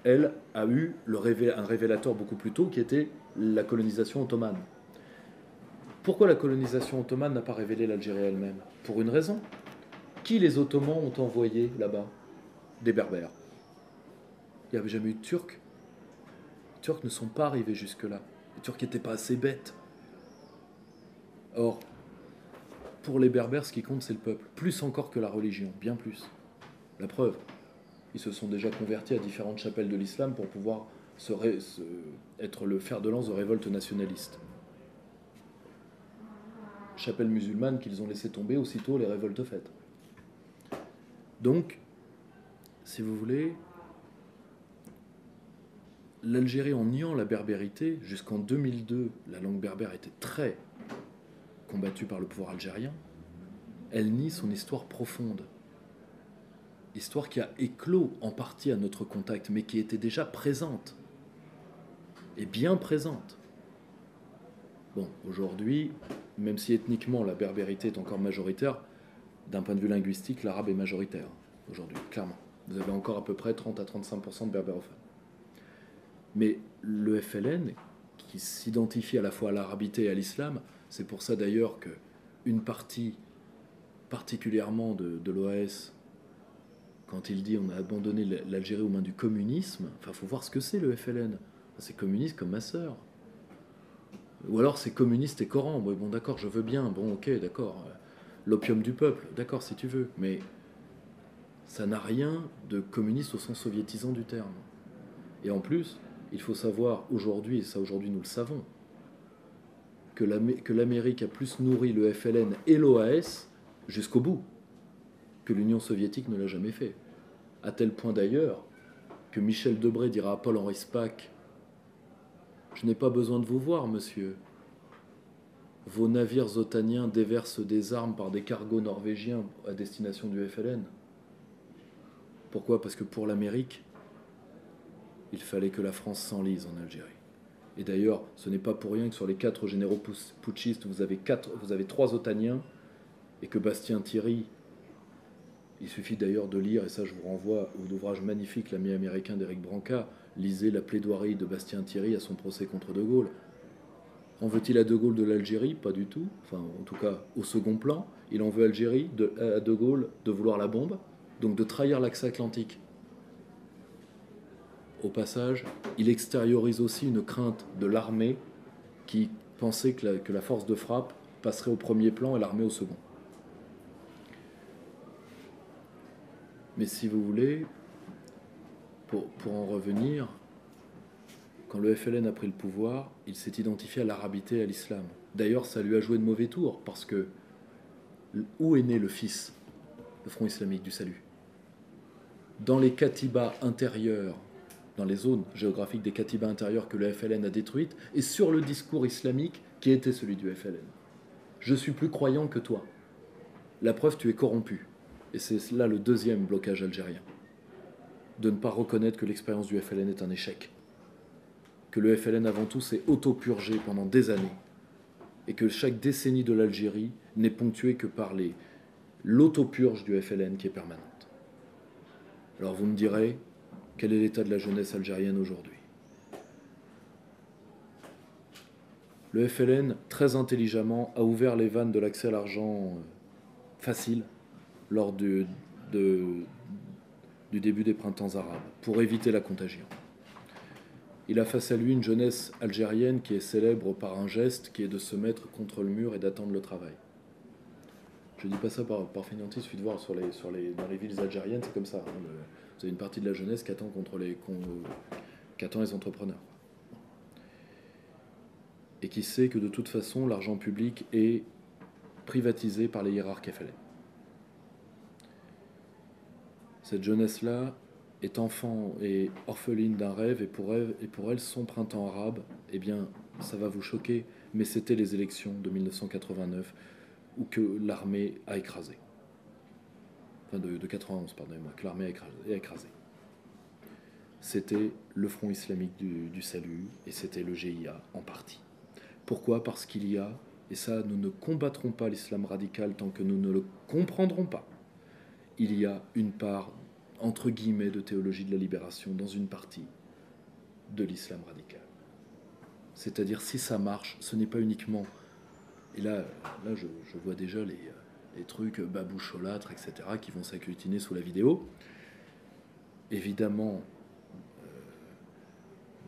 elle, a eu un révélateur beaucoup plus tôt qui était la colonisation ottomane. Pourquoi la colonisation ottomane n'a pas révélé l'Algérie elle-même? Pour une raison. Qui les Ottomans ont envoyé là-bas? Des Berbères. Il n'y avait jamais eu de Turcs. Turcs ne sont pas arrivés jusque-là. Les Turcs n'étaient pas assez bêtes. Or, pour les Berbères, ce qui compte, c'est le peuple. Plus encore que la religion, bien plus. La preuve, ils se sont déjà convertis à différentes chapelles de l'islam pour pouvoir être le fer de lance de révolte nationaliste. Chapelles musulmanes qu'ils ont laissé tomber aussitôt les révoltes faites. Donc, si vous voulez, l'Algérie, en niant la berbérité, jusqu'en 2002, la langue berbère était très combattue par le pouvoir algérien, elle nie son histoire profonde. Histoire qui a éclos en partie à notre contact, mais qui était déjà présente, et bien présente. Bon, aujourd'hui, même si ethniquement la berbérité est encore majoritaire, d'un point de vue linguistique, l'arabe est majoritaire, aujourd'hui, clairement. Vous avez encore à peu près 30 à 35% de berbérophones. Mais le FLN, qui s'identifie à la fois à l'arabité et à l'islam, c'est pour ça d'ailleurs qu'une partie particulièrement de l'OAS, quand il dit on a abandonné l'Algérie aux mains du communisme, enfin il faut voir ce que c'est le FLN. C'est communiste comme ma sœur. Ou alors c'est communiste et Coran. Bon d'accord, je veux bien, bon ok, d'accord. L'opium du peuple, d'accord si tu veux, mais ça n'a rien de communiste au sens soviétisant du terme. Et en plus, il faut savoir aujourd'hui, et ça aujourd'hui nous le savons, que l'Amérique a plus nourri le FLN et l'OAS jusqu'au bout que l'Union soviétique ne l'a jamais fait. À tel point d'ailleurs que Michel Debré dira à Paul-Henri Spaak « Je n'ai pas besoin de vous voir, monsieur. Vos navires otaniens déversent des armes par des cargos norvégiens à destination du FLN. » Pourquoi ? Parce que pour l'Amérique, il fallait que la France s'enlise en Algérie. Et d'ailleurs, ce n'est pas pour rien que sur les 4 généraux putschistes, vous avez 3 otaniens, et que Bastien Thierry, il suffit d'ailleurs de lire, et ça je vous renvoie à l'ouvrage magnifique, L'ami américain d'Éric Branca, lisez la plaidoirie de Bastien Thierry à son procès contre De Gaulle. En veut-il à De Gaulle de l'Algérie ? Pas du tout, enfin en tout cas au second plan. Il en veut à De Gaulle de vouloir la bombe, donc de trahir l'axe atlantique. Au passage, il extériorise aussi une crainte de l'armée qui pensait que la force de frappe passerait au premier plan et l'armée au second. Mais si vous voulez, pour en revenir, quand le FLN a pris le pouvoir, il s'est identifié à l'arabité et à l'islam. D'ailleurs, ça lui a joué de mauvais tours, parce que où est né le fils, le Front islamique du salut ? Dans les katibas intérieurs, dans les zones géographiques des katibas intérieurs que le FLN a détruites, et sur le discours islamique qui était celui du FLN. Je suis plus croyant que toi. La preuve, tu es corrompu. Et c'est là le deuxième blocage algérien. De ne pas reconnaître que l'expérience du FLN est un échec. Que le FLN, avant tout, s'est auto-purgé pendant des années. Et que chaque décennie de l'Algérie n'est ponctuée que par l'autopurge du FLN qui est permanente. Alors vous me direz, quel est l'état de la jeunesse algérienne aujourd'hui ? Le FLN, très intelligemment, a ouvert les vannes de l'accès à l'argent facile lors du début des printemps arabes, pour éviter la contagion. Il a face à lui une jeunesse algérienne qui est célèbre par un geste qui est de se mettre contre le mur et d'attendre le travail. Je ne dis pas ça par fainéantise, il suffit de voir dans les villes algériennes, c'est comme ça. Hein, vous avez une partie de la jeunesse qui attend les entrepreneurs. Et qui sait que de toute façon, l'argent public est privatisé par les hiérarques FLN. Cette jeunesse-là est enfant et orpheline d'un rêve, et pour elle, son printemps arabe, eh bien, ça va vous choquer, mais c'était les élections de 1989 où que l'armée a écrasé. Enfin, de 91, pardonnez-moi, que l'armée a écrasé. C'était le Front islamique du salut, et c'était le GIA en partie. Pourquoi ? Parce qu'il y a, et ça, nous ne combattrons pas l'islam radical tant que nous ne le comprendrons pas, il y a une part, entre guillemets, de théologie de la libération dans une partie de l'islam radical. C'est-à-dire, si ça marche, ce n'est pas uniquement... Et là je vois déjà les trucs baboucholâtres, etc., qui vont s'accultiner sous la vidéo. Évidemment,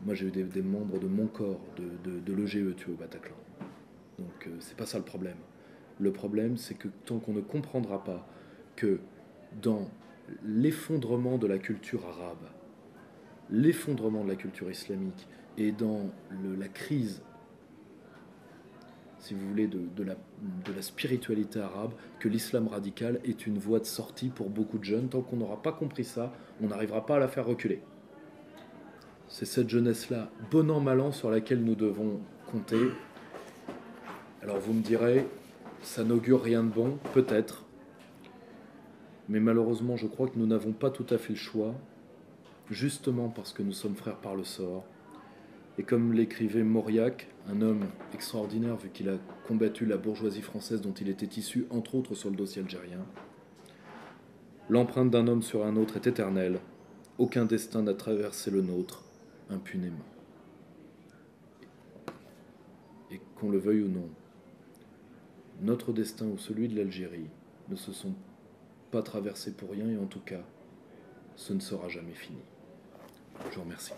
Moi, j'ai eu des membres de mon corps, de l'EGE tués au Bataclan. Donc, c'est pas ça le problème. Le problème, c'est que tant qu'on ne comprendra pas que dans l'effondrement de la culture arabe, l'effondrement de la culture islamique et dans la crise, si vous voulez, de la spiritualité arabe, que l'islam radical est une voie de sortie pour beaucoup de jeunes. Tant qu'on n'aura pas compris ça, on n'arrivera pas à la faire reculer. C'est cette jeunesse-là, bon an, mal an, sur laquelle nous devons compter. Alors vous me direz, ça n'augure rien de bon, peut-être. Mais malheureusement, je crois que nous n'avons pas tout à fait le choix, justement parce que nous sommes frères par le sort. Et comme l'écrivait Mauriac, un homme extraordinaire vu qu'il a combattu la bourgeoisie française dont il était issu, entre autres sur le dossier algérien, l'empreinte d'un homme sur un autre est éternelle. Aucun destin n'a traversé le nôtre impunément. Et qu'on le veuille ou non, notre destin ou celui de l'Algérie ne se sont pas traversés pour rien, et en tout cas, ce ne sera jamais fini. Je vous remercie.